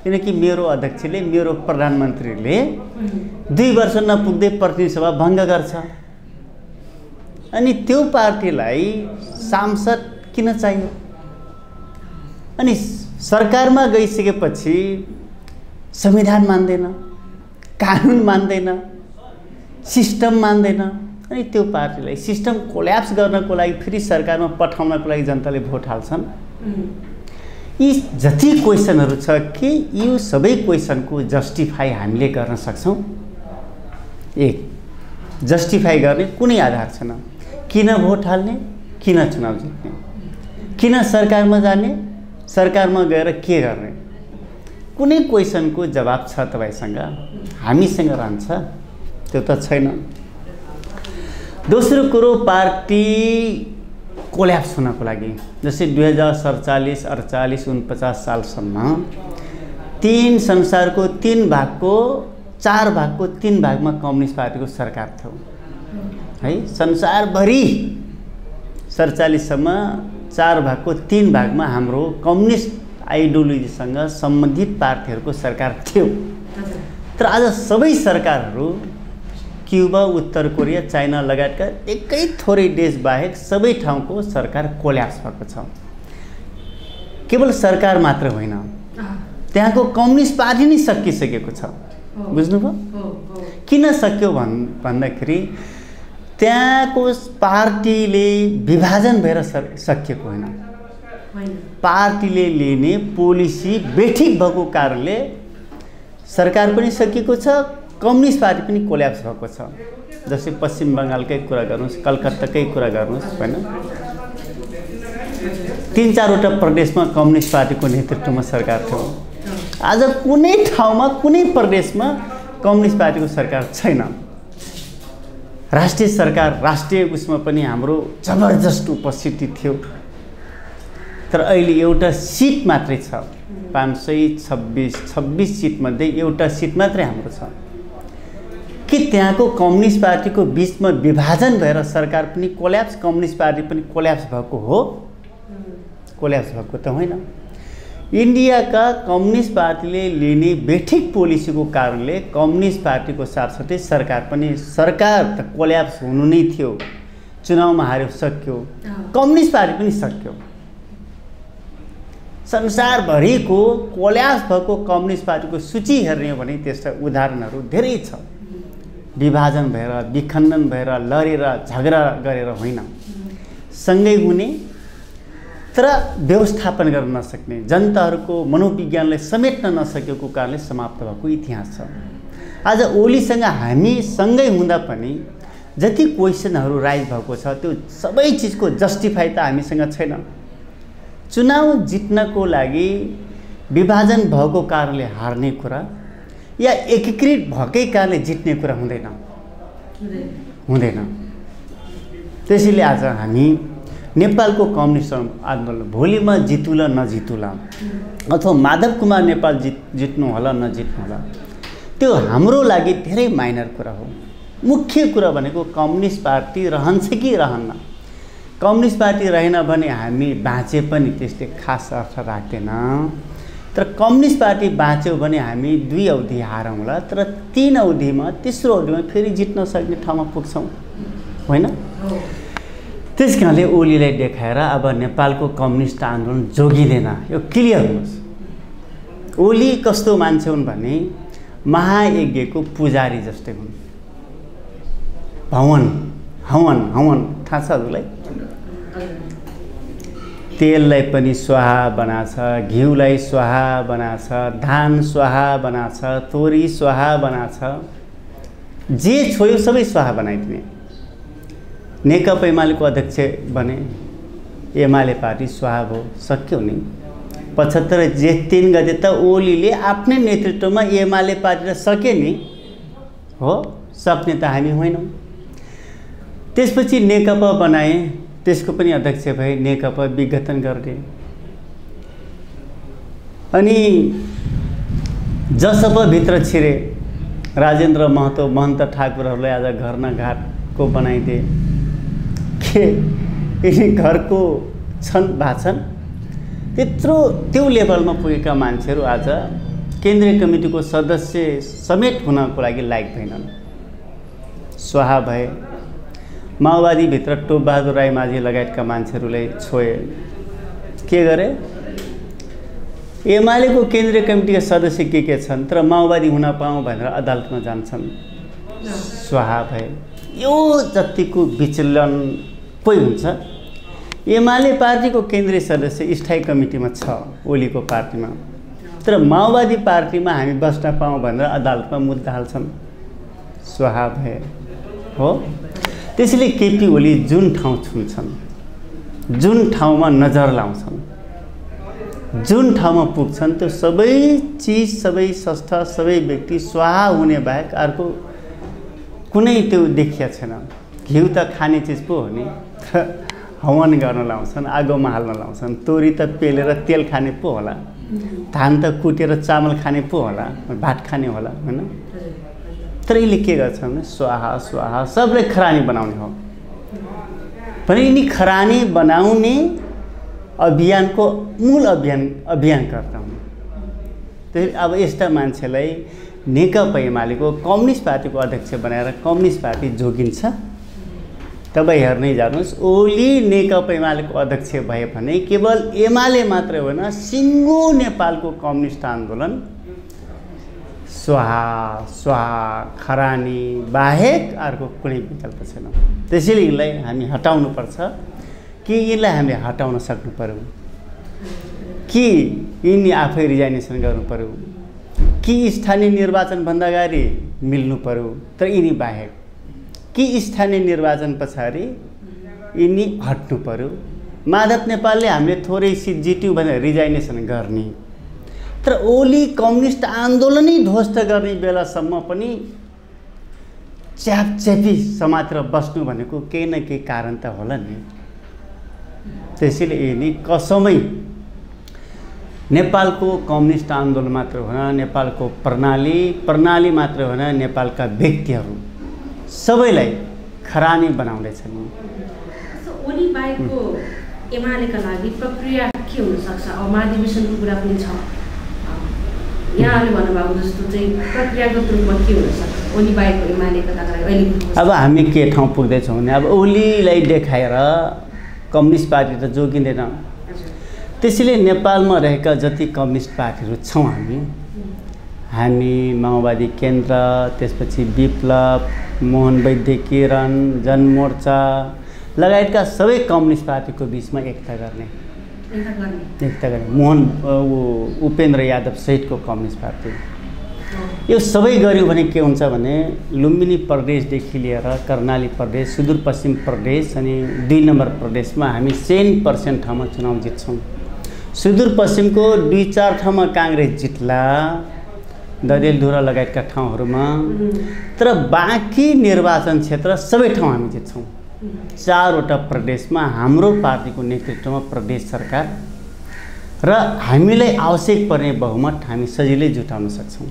किनकि मेरो अध्यक्षले, मेरो प्रधानमन्त्रीले 2 वर्ष नपुग्दै प्रतिनिधि सभा भङ्ग गर्छ। अनि त्यो पार्टीलाई सांसद किन चाहियो? अनि सरकारमा गइसकेपछि संविधान मान्दैन, कानुन मान्दैन, सिस्टम मान्दैन। अनि त्यो पार्टीलाई सिस्टम कोल्याप्स गर्नको लागि फेरि सरकारमा पठाउनको लागि जनताले भोट हाल्छन्। यी जति क्वेसनहरू छ कि यो सबै क्वेसनको जस्टिफाई हामीले गर्न सक्छौँ? एक, जस्टिफाई गर्ने कुनै आधार छैन। किन भोट हाल्ने, किन चुनाव जित्ने, किन सरकारमा जाने, सरकारमा गएर के गर्ने, कुनै क्वेसनको जवाब छ तपाईँसँग? हामीसँग रहन्छ? त्यो त छैन। दोस्रो कुरो, पार्टी कोल्याप्स हुनको लागि जस्तै 2047, 48, 49 सालसम्म 3 संसारको 3 भागको 4 भागको 3 भागमा कम्युनिस्ट पार्टीको सरकार थियो, है। संसारभरि 47सम्म 4 भागको 3 भागमा हाम्रो कम्युनिस्ट आइडियोलोजीसँग सम्बन्धित पार्टीहरूको सरकार थियो। तर आज सबै सरकारहरू, क्युबा, उत्तर कोरिया, चाइना लगायतका एकै थोरै देश बाहेक सबै ठाउँको सरकार कोल्याप्स भएको छ। केवल सरकार मात्र होइन, त्यहाँको कम्युनिस्ट पार्टी नै सकिसकेको छ। बुझ्नुभयो? किन सक्यो भन्दाखेरि त्यहाँको पार्टीले विभाजन भएर सकिएको होइन, पार्टीले लिने पोलिसी बेठिक भएको कारणले सरकार पनि सकिएको छ, कम्युनिस्ट पार्टी पनि कोल्याप्स भएको छ। जस्तै पश्चिम बङ्गालकै कुरा गर्नुहोस्, कलकत्ताकै कुरा गर्नुहोस्, होइन। 3-4वटा प्रदेशमा कम्युनिस्ट पार्टीको नेतृत्वमा सरकार थियो। आज कुनै ठाउँमा, कुनै प्रदेशमा कम्युनिस्ट पार्टीको सरकार छैन। राष्ट्रिय सरकार राष्ट्रिय उसमा पनि हाम्रो जबरजस्त उपस्थिति थियो। तर अहिले एउटा सिट मात्रै छ, 526 सिटमध्ये एउटा सिट मात्रै हाम्रो छ। कि त्यहाँको कम्युनिस्ट पार्टीको बिचमा विभाजन भएर सरकार पनि कोल्याप्स, कम्युनिस्ट पार्टी पनि कोल्याप्स भएको हो? कोल्याप्स भएको त होइन। इन्डियाका कम्युनिस्ट पार्टीले लिने बेठिक पोलिसीको कारणले कम्युनिस्ट पार्टीको साथसाथै सरकार पनि, सरकार त कोल्याप्स हुनु नै थियो, चुनावमा हार्यो सक्यो, कम्युनिस्ट पार्टी पनि सक्यो। संसारभरिको कोल्याप्स भएको कम्युनिस्ट पार्टीको सूची हेर्ने हो भने त्यसका उदाहरणहरू धेरै छ। विभाजन भएर, विखण्डन भएर, लडेर झगडा गरेर होइन, सँगै हुने तर व्यवस्थापन गर्न नसक्ने, जनताहरूको मनोविज्ञानलाई समेट्न नसकेको कारणले समाप्त भएको इतिहास छ। आज ओलीसँग हामी सँगै हुँदा पनि जति क्वेसनहरू राइज भएको छ त्यो सबै चिजको जस्टिफाई त हामीसँग छैन। चुनाव जित्नको लागि विभाजन भएको कारणले हार्ने कुरा या एकीकृत भएकै कारणले जित्ने कुरा हुँदैन। त्यसैले आज हामी नेपालको कम्युनिस्ट आन्दोलन भोलिमा जितुला नजितुला अथवा माधव कुमार नेपाल जित्नु होला नजित्नु होला, त्यो हाम्रो लागि धेरै माइनर कुरा हो। मुख्य कुरा भनेको कम्युनिस्ट पार्टी रहन्छ कि रहन्न। कम्युनिस्ट पार्टी रहेन भने हामी बाँचे पनि त्यसले खास अर्थ राख्दैन। तर कम्युनिस्ट पार्टी बाँच्यो भने हामी 2 अवधि हारौँला, तर 3 अवधिमा, तेस्रो अवधिमा फेरि जित्न सक्ने ठाउँमा पुग्छौँ, होइन? त्यस कारणले ओलीलाई देखाएर अब नेपालको कम्युनिस्ट आन्दोलन जोगिँदैन, यो क्लियर होस्। ओली कस्तो मान्छे हुन् भने महायज्ञको पुजारी जस्तै हुन्। हवन थाहा छ हजुरलाई? तेललाई पनि स्वाहा बनाछ, घिउलाई स्वाहा बनाछ, धान स्वाहा बनाछ, तोरी स्वाहा बनाछ, जे छोयो सबै स्वाहा बनाइदिने। नेकपा एमालेको अध्यक्ष बने, एमाले पार्टी स्वाहा भयो, सक्यो नि। 75 जेठ 3 गते त ओलीले आफ्नै नेतृत्वमा एमाले पार्टीलाई सके नि, हो? सक्ने त हामी होइनौँ। त्यसपछि नेकपा बनाए, त्यसको पनि अध्यक्ष भए, नेकपा विघटन गर्ने। अनि जसपा भित्र छिरे, राजेन्द्र महतो, महन्त ठाकुरहरूलाई आज घर न घाटको बनाइदिए। के यिनी घरको छन् भाछन्? त्यत्रो त्यो लेभलमा पुगेका मान्छेहरू आज केन्द्रीय कमिटीको सदस्य समेत हुनको लागि लायक छैनन्, स्वाहा भए। माओवादीभित्र टोपबहादुर राई माझी लगायतका मान्छेहरूलाई छोए, के गरे? एमालेको केन्द्रीय कमिटीका सदस्य के छन्, तर माओवादी हुन पाऊँ भनेर अदालतमा जान्छन्, स्वाहा भए। यो जतिको विचलन पो हुन्छ। एमाले पार्टीको केन्द्रीय सदस्य स्थायी कमिटीमा छ ओलीको पार्टीमा, तर माओवादी पार्टीमा हामी बस्न पाऊँ भनेर अदालतमा मुद्दा हाल्छन्, स्वाहा भए, हो? त्यसैले केपी ओली जुन ठाउँ छुन्छन्, जुन ठाउँमा नजर लाउँछन्, जुन ठाउँमा पुग्छन्, त्यो सबै चिज, सबै संस्था, सबै व्यक्ति स्वाहा हुने बाहेक अर्को कुनै त्यो देखिया छैन। घिउ त खाने चिज पो हो नि, हवन गर्न लाउँछन्, आगोमा हाल्न लाउँछन्। तोरी त पेलेर तेल खाने पो होला, धान त कुटेर चामल खाने पो होला, भात खाने होला, होइन? तर यिनले के गर्छन् भने स्वाहा स्वाहा सबलाई खरानी बनाउने हो भने यिनी खरानी बनाउने अभियानको मूल अभियानकर्ता हुन्। त्यसैले अब यस्ता मान्छेलाई नेकपा एमालेको कम्युनिस्ट पार्टीको अध्यक्ष बनाएर कम्युनिस्ट पार्टी जोगिन्छ। तपाईँ हेर्नै जानुहोस्, ओली नेकपा एमालेको अध्यक्ष भए भने केवल एमाले मात्रै होइन, सिङ्गो नेपालको कम्युनिस्ट आन्दोलन स्वाहा स्वाहा खरानी बाहेक अर्को कुनै विकल्प छैन। त्यसैले यिनलाई हामी हटाउनुपर्छ कि यिनलाई हामीले हटाउन सक्नु पर्यो कि यिनी आफै रिजाइनेसन गर्नु पर्यो कि स्थानीय निर्वाचनभन्दा अगाडि मिल्नु पर्यो, तर यिनी बाहेक कि स्थानीय निर्वाचन पछाडि यिनी हट्नु पर्यो। माधव नेपालले हामीले थोरै सिट जित्यौँ भनेर रिजाइनेसन गर्ने, तर ओली कम्युनिस्ट आन्दोलनै ध्वस्त गर्ने बेलासम्म पनि च्यापच्यापी समातेर बस्नु भनेको केही न केही कारण त होला नि। त्यसैले यिनी कसमै नेपालको कम्युनिस्ट आन्दोलन मात्र होइन, नेपालको प्रणाली मात्र होइन, नेपालका व्यक्तिहरू सबैलाई खरानी बनाउँदैछन्। ओली बाहेकको एमालेका लागि प्रक्रिया के हुनसक्छ? अब महाधिवेशनको कुरा पनि छ, यहाँले भन्नुभएको जस्तो चाहिँ प्रक्रियागत रूपमा के हुनसक्छ ओली बाहेकको एमालेका लागि अहिले? अब हामी के ठाउँ पुग्दैछौँ भने अब ओलीलाई देखाएर कम्युनिस्ट पार्टी त जोगिँदैन। त्यसैले नेपालमा रहेका जति कम्युनिस्ट पार्टीहरू छौँ हामी माओवादी केन्द्र, त्यसपछि विप्लव, मोहन वैद्य किरण, जनमोर्चा लगायतका सबै कम्युनिस्ट पार्टीको बिचमा एकता गर्ने मोहन उपेन्द्र यादव सहितको कम्युनिस्ट पार्टी यो सबै गऱ्यो भने के हुन्छ भने लुम्बिनी प्रदेशदेखि लिएर कर्णाली प्रदेश, सुदूरपश्चिम प्रदेश अनि 2 नम्बर प्रदेशमा हामी 100% ठाउँमा चुनाव जित्छौँ। सुदूरपश्चिमको 2-4 ठाउँमा काङ्ग्रेस जित्ला, ददेलधुरा लगायतका ठाउँहरूमा, तर बाँकी निर्वाचन क्षेत्र सबै ठाउँ हामी जित्छौँ। 4वटा प्रदेशमा हाम्रो पार्टीको नेतृत्वमा प्रदेश सरकार र हामीलाई आवश्यक पर्ने बहुमत हामी सजिलै जुटाउन सक्छौँ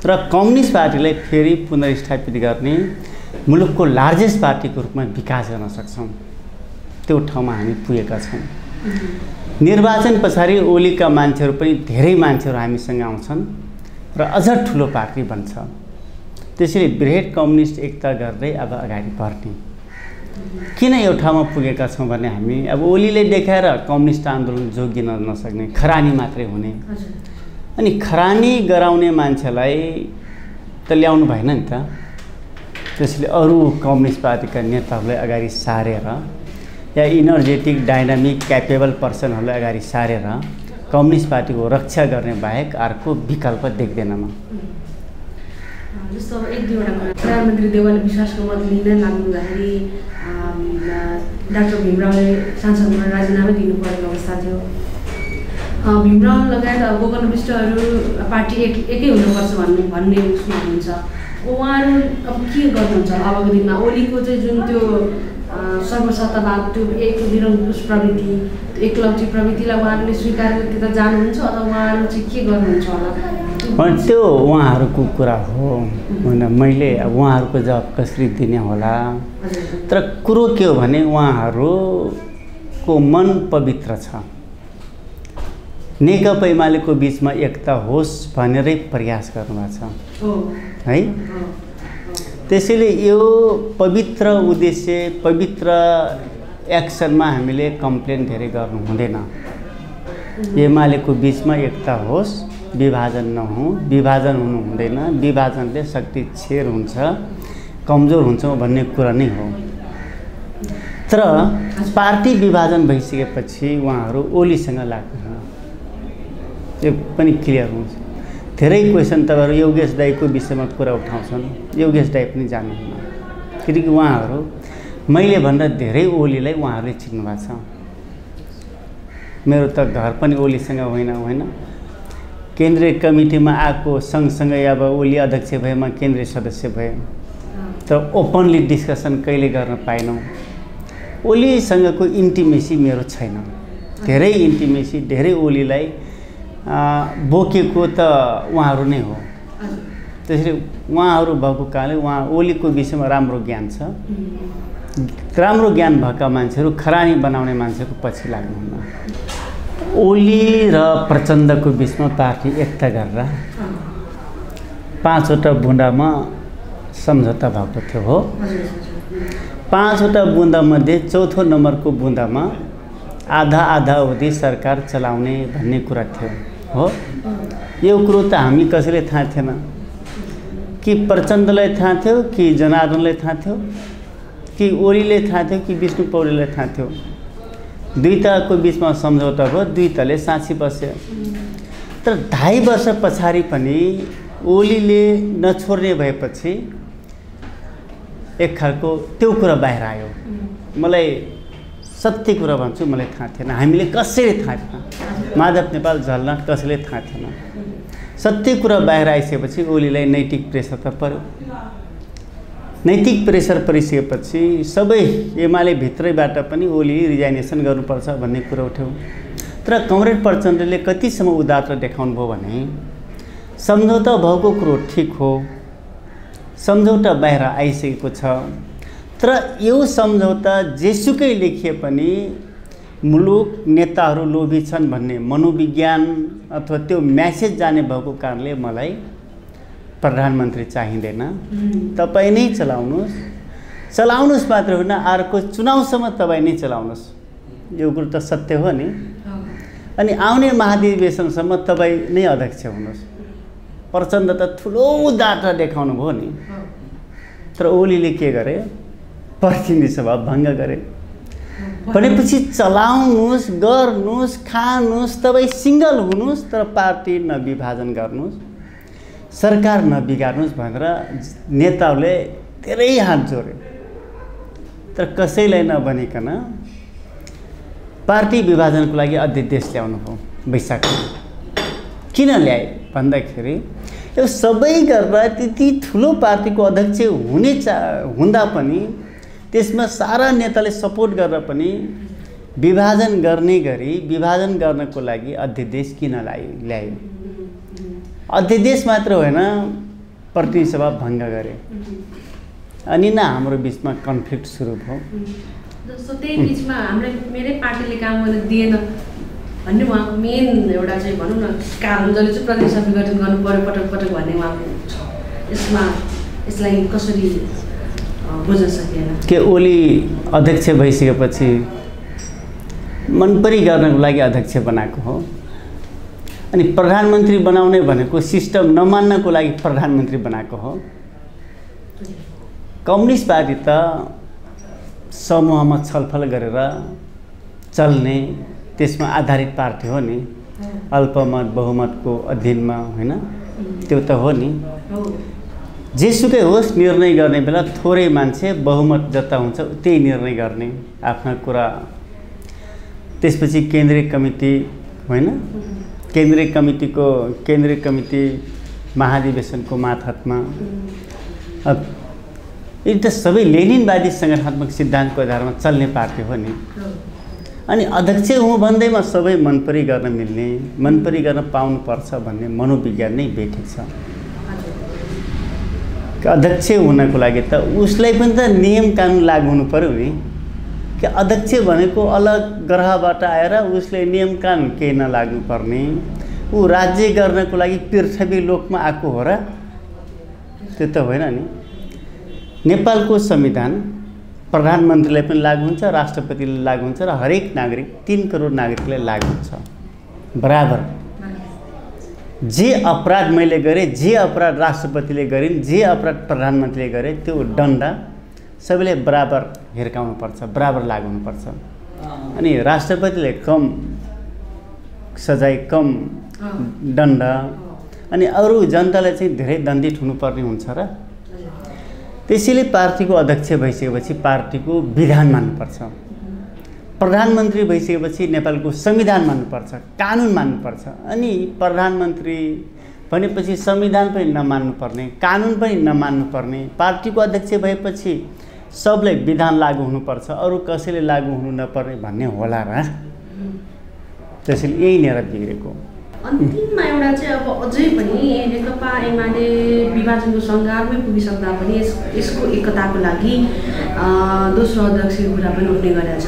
र कम्युनिस्ट पार्टीलाई फेरि पुनर्स्थापित गर्ने मुलुकको लार्जेस्ट पार्टीको रूपमा विकास गर्न सक्छौँ। त्यो ठाउँमा हामी पुगेका छौँ। निर्वाचन पछाडि ओलीका मान्छेहरू पनि धेरै मान्छेहरू हामीसँग आउँछन् र अझ ठुलो पार्टी बन्छ। त्यसैले बृहत कम्युनिस्ट एकता गर्दै अब अगाडि बढ्ने। किन यो ठाउँमा पुगेका छौँ भने हामी अब ओलीले देखाएर कम्युनिस्ट आन्दोलन जोगिन नसक्ने, खरानी मात्रै हुने, अनि खरानी गराउने मान्छेलाई त ल्याउनु भएन नि त। त्यसैले अरू कम्युनिस्ट पार्टीका नेताहरूलाई अगाडि सारेर या इनर्जेटिक डाइनामिक क्यापेबल पर्सनहरूलाई अगाडि सारेर कम्युनिस्ट पार्टीको रक्षा गर्ने बाहेक अर्को विकल्प देख्दैन म। जस्तो अब 1-2वटा कुरा, प्रधानमन्त्री देउवाले विश्वासको मत लिन लाग्नुहुँदाखेरि डाक्टर भीमरावले सांसदमा राजीनामा दिनु परेको अवस्था थियो। भीमराव लगायत अब गोकर्ण विष्टहरू पार्टी एकै हुनुपर्छ भन्ने उसमा हुनुहुन्छ। उहाँहरू अब के गर्नुहुन्छ अबको दिनमा? ओलीको चाहिँ जुन त्यो सर्वसत्तावाद, त्यो एक निरङ्कुश प्रवृत्ति, एकलौटी प्रवृत्तिलाई उहाँहरूले स्वीकार गरेर त्यता जानुहुन्छ अथवा उहाँहरू चाहिँ के गर्नुहुन्छ होला? त्यो उहाँहरूको कुरा हो होइन, मैले अब उहाँहरूको जवाब कसरी दिने होला। तर कुरो के हो भने उहाँहरूको मन पवित्र छ। नेकपा एमालेको बिचमा एकता होस् भनेरै प्रयास गर्नुभएको छ है। त्यसैले यो पवित्र उद्देश्य, पवित्र एक्सनमा हामीले कम्प्लेन धेरै गर्नु हुँदैन। एमालेको बिचमा एकता होस्, विभाजन नहोस्, विभाजन हुनु हुँदैन। विभाजनले शक्ति क्षय हुन्छ, कमजोर हुन्छ भन्ने कुरा नै हो। तर पार्टी विभाजन भइसकेपछि उहाँहरू ओलीसँग लाग्दैन, यो पनि क्लियर हुन्छ। धेरै क्वेसन तपाईँहरू योगेश दाईको विषयमा कुरा उठाउँछन्, योगेश दाई पनि जान्नुहुन्न, किनकि उहाँहरू मैले भन्दा धेरै ओलीलाई उहाँहरूले चिन्नु भएको छ। मेरो त घर पनि ओलीसँग होइन, केन्द्रीय कमिटीमा आएको सँगसँगै अब ओली अध्यक्ष भएमा केन्द्रीय सदस्य भए, तर ओपनली डिस्कसन कहिले गर्न पाएनौँ। ओलीसँगको इन्टिमेसी मेरो छैन, धेरै इन्टिमेसी, धेरै ओलीलाई बोकेको त उहाँहरू नै हो। त्यसैले उहाँहरू भएको कारणले उहाँ ओलीको विषयमा राम्रो ज्ञान छ। राम्रो ज्ञान भएका मान्छेहरू खरानी बनाउने मान्छेको पछि लाग्नुहुन्न। ओली र प्रचण्डको बिचमा पार्टी एकता गरेर 5वटा बुँदामा सम्झौता भएको थियो हो। 5वटा बुँदामध्ये 4थो नम्बरको बुँदामा आधा अवधि सरकार चलाउने भन्ने कुरा थियो हो। यो कुरो त हामी कसैले थाहा थिएन, कि प्रचण्डलाई थाहा थियो, कि जनार्दनलाई थाहा थियो, कि ओलीले थाहा थियो, कि विष्णु पौडेललाई थाहा थियो। दुईटाको बिचमा सम्झौता भयो, दुईटाले साँची बस्यो। तर 2.5 वर्ष पछाडि पनि ओलीले नछोड्ने भएपछि एक खालको त्यो कुरा बाहिर आयो। मलाई सत्य कुरा भन्छु, मलाई थाहा थिएन, हामीले कसैले थाहा थिएन, माधव नेपाल झल्न कसैले थाहा थिएन। सत्य कुरा बाहिर आइसकेपछि ओलीलाई नैतिक प्रेसर त पर्यो। नैतिक प्रेसर परिसकेपछि सबै एमाले भित्रैबाट पनि ओली रिजाइनेसन गर्नुपर्छ भन्ने कुरा उठ्यो। तर कमरेड प्रचण्डले कतिसम्म उदारता देखाउनु भयो भने सम्झौता भएको कुरो ठिक हो, सम्झौता बाहिर आइसकेको छ, तर यो सम्झौता जेसुकै लेखिए पनि मुलुक नेताहरू लोभी छन् भन्ने मनोविज्ञान अथवा त्यो म्यासेज जाने भएको कारणले मलाई प्रधानमन्त्री चाहिँदैन, तपाईँ नै चलाउनुहोस् मात्र होइन अर्को चुनावसम्म तपाईँ नै चलाउनुहोस्, यो कुरो त सत्य हो नि। अनि आउने महाधिवेशनसम्म तपाईँ नै अध्यक्ष हुनुहोस्। प्रचण्ड त ठुलो उदारता देखाउनु भयो नि, तर ओलीले के गरे, प्रतिनिधि सभा भङ्ग गरे। भनेपछि चलाउनुहोस्, गर्नुहोस्, खानुहोस्, तपाईँ सिङ्गल हुनुहोस्, तर पार्टी नविभाजन गर्नुहोस्, सरकार नबिगार्नुहोस् भनेर नेताहरूले धेरै हात जोडे। तर कसैलाई नभनिकन पार्टी विभाजनको लागि अध्यादेश ल्याउनु हो वैशाखमा। किन ल्याए भन्दाखेरि यो सबै गरेर त्यति ठुलो पार्टीको अध्यक्ष हुँदा पनि त्यसमा सारा नेताले सपोर्ट गरेर पनि विभाजन गर्ने गरी विभाजन गर्नको लागि अध्यादेश किन ल्यायो? अध्यादेश मात्र होइन, प्रतिनिधि सभा भङ्ग गरे। अनि न हाम्रो बिचमा कन्फ्लिक्ट सुरु भयो। जस्तो त्यही बिचमा मेरै पार्टीले काम गर्न दिएन भन्ने उहाँको मेन एउटा चाहिँ भनौँ न कारण, जसले चाहिँ प्रतिनिधि सभा विघटन गर्नु पर्यो पटक पटक भन्ने उहाँको छ। यसलाई कसरी बुझ्न सकिएन? के ओली अध्यक्ष भइसकेपछि मनपरी गर्नको लागि अध्यक्ष बनाएको हो, अनि प्रधानमन्त्री बनाउने भनेको सिस्टम नमान्नको लागि प्रधानमन्त्री बनाएको हो। कम्युनिस्ट पार्टी त समूहमा छलफल गरेर चल्ने, त्यसमा आधारित पार्टी हो नि, अल्पमत बहुमतको अधीनमा होइन, त्यो त हो नि। जेसुकै होस् निर्णय गर्ने बेला थोरै मान्छे बहुमत जता हुन्छ त्यही निर्णय गर्ने आफ्ना कुरा। त्यसपछि केन्द्रीय कमिटी होइन, केन्द्रीय कमिटी महाधिवेशनको मातहतमा यी त सबै लेनिनवादी सङ्गठनात्मक सिद्धान्तको आधारमा चल्ने पार्टी हो नि। अनि अध्यक्ष हुँ भन्दैमा सबै मनपरी गर्न मिल्ने, मनपरी गर्न पाउनुपर्छ भन्ने मनोविज्ञान नै बेठिक छ। अध्यक्ष हुनको लागि त उसलाई पनि त नियम कानुन लागू हुनु पर्यो नि। कि अध्यक्ष भनेको अलग ग्रहबाट आएर उसले नियम कानुन केही नलाग्नु पर्ने, ऊ राज्य गर्नको लागि पृथ्वी लोकमा आएको हो र? त्यो त होइन नि। नेपालको संविधान प्रधानमन्त्रीलाई पनि लागू हुन्छ, राष्ट्रपतिलाई लागू हुन्छ र हरेक नागरिक 3 करोड नागरिकलाई लागू हुन्छ बराबर। जे अपराध मैले गरेँ, जे अपराध राष्ट्रपतिले गरिन्, जे अपराध प्रधानमन्त्रीले गरे, त्यो दण्ड सबैले बराबर हिर्काउनुपर्छ, बराबर लागू हुनुपर्छ। अनि राष्ट्रपतिले कम सजाय, कम दण्ड, अनि अरू जनतालाई चाहिँ धेरै दण्डित हुनुपर्ने हुन्छ र? त्यसैले पार्टीको अध्यक्ष भइसकेपछि पार्टीको विधान मान्नुपर्छ, प्रधानमन्त्री भइसकेपछि नेपालको संविधान मान्नुपर्छ, कानुन मान्नुपर्छ। अनि प्रधानमन्त्री भनेपछि संविधान पनि नमान्नुपर्ने, कानुन पनि नमान्नुपर्ने, पार्टीको अध्यक्ष भएपछि सबलाई विधान लागू हुनुपर्छ, अरू कसैले लागू हुनु नपर्ने भन्ने होला र? त्यसैले यही नेर बिग्रेको। अन्तिममा एउटा चाहिँ अब अझै पनि नेकपा एमाले विभाजनको सङ्घारमै पुगिसक्दा पनि यसको एकताको लागि दोस्रो अध्यक्षको कुरा पनि उठ्ने गरेछ,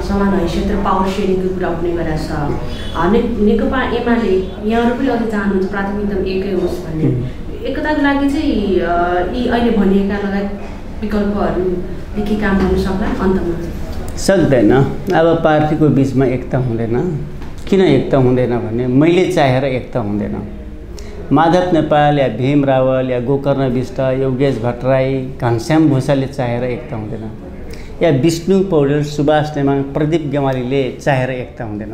समान हैसियत र पावर सेयरिङको कुरा उठ्ने गरेछ। नेकपा एमाले यहाँहरू पनि अझै चाहनुहुन्छ प्राथमिकता एकै होस् भन्ने। एकताको लागि चाहिँ यी अहिले भनिएका लगायत विकल्पहरूले के काम गर्नु सक्ला? अन्तमा सक्दैन। अब पार्टीको बिचमा एकता हुँदैन। किन एकता हुँदैन भने मैले चाहेर एकता हुँदैन। माधव नेपाल या भीम रावल या गोकर्ण विष्ट, योगेश भट्टराई, घनश्याम भूषालले चाहेर एकता हुँदैन, या विष्णु पौडेल, सुभाष नेमाङ, प्रदीप गेवालीले चाहेर एकता हुँदैन।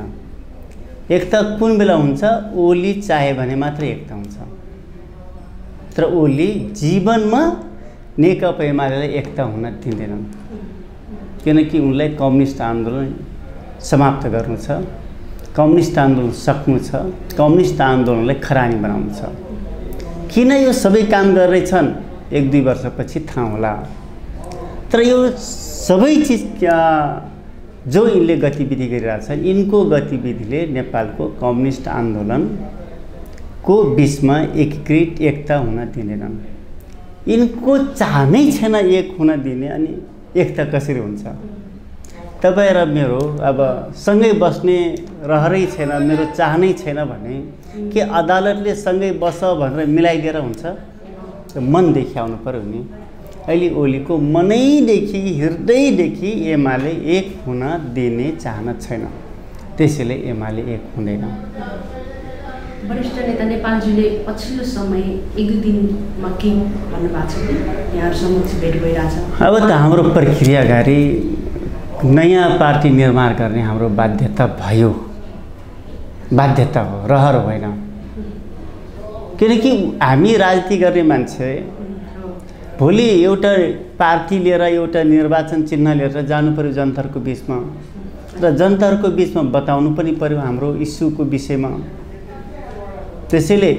एकता कुन बेला हुन्छ? ओली चाहे भने मात्रै एकता हुन्छ। तर ओली जीवनमा नेकपा एमालेलाई एकता हुन दिँदैनन्, किनकि उनलाई कम्युनिस्ट आन्दोलन समाप्त गर्नु छ, कम्युनिस्ट आन्दोलन सक्नु छ, कम्युनिस्ट आन्दोलनलाई खरानी बनाउनु छ। किन यो सबै काम गरिरहेछन्? 1-2 वर्षपछि थाहा होला। तर यो सबै चिज जो यिनले गतिविधि गरिरहेछन्, यिनको गतिविधिले नेपालको कम्युनिस्ट आन्दोलनको बिचमा एकीकृत एकता हुन दिँदैनन्। यिनको चाहनै छैन एक हुन दिने, अनि एकता कसरी हुन्छ? तपाईँ र मेरो अब सँगै बस्ने रहरै छैन, मेरो चाहनै छैन भने के अदालतले सँगै बस भनेर मिलाइदिएर हुन्छ? मन देखाउनु पर्यो नि। अहिले ओलीको मनैदेखि हृदयदेखि एमाले एक हुन दिने चाहना छैन, त्यसैले एमाले एक हुँदैन। वरिष्ठ नेता नेपालजीले पछिल्लो समय 1-2 दिनमा के भन्नुभएको छ कि यहाँ समक्ष भेट भइरहेछ? अब त हाम्रो प्रक्रिया अगाडि नयाँ पार्टी निर्माण गर्ने हाम्रो बाध्यता भयो, बाध्यता हो, रहर होइन। किनकि हामी राजनीति गर्ने मान्छे भोलि एउटा पार्टी लिएर एउटा निर्वाचन चिन्ह लिएर जानु पर्यो जनताहरूको बिचमा, र जनताहरूको बिचमा बताउनु पनि पर्यो हाम्रो इस्युको विषयमा। त्यसैले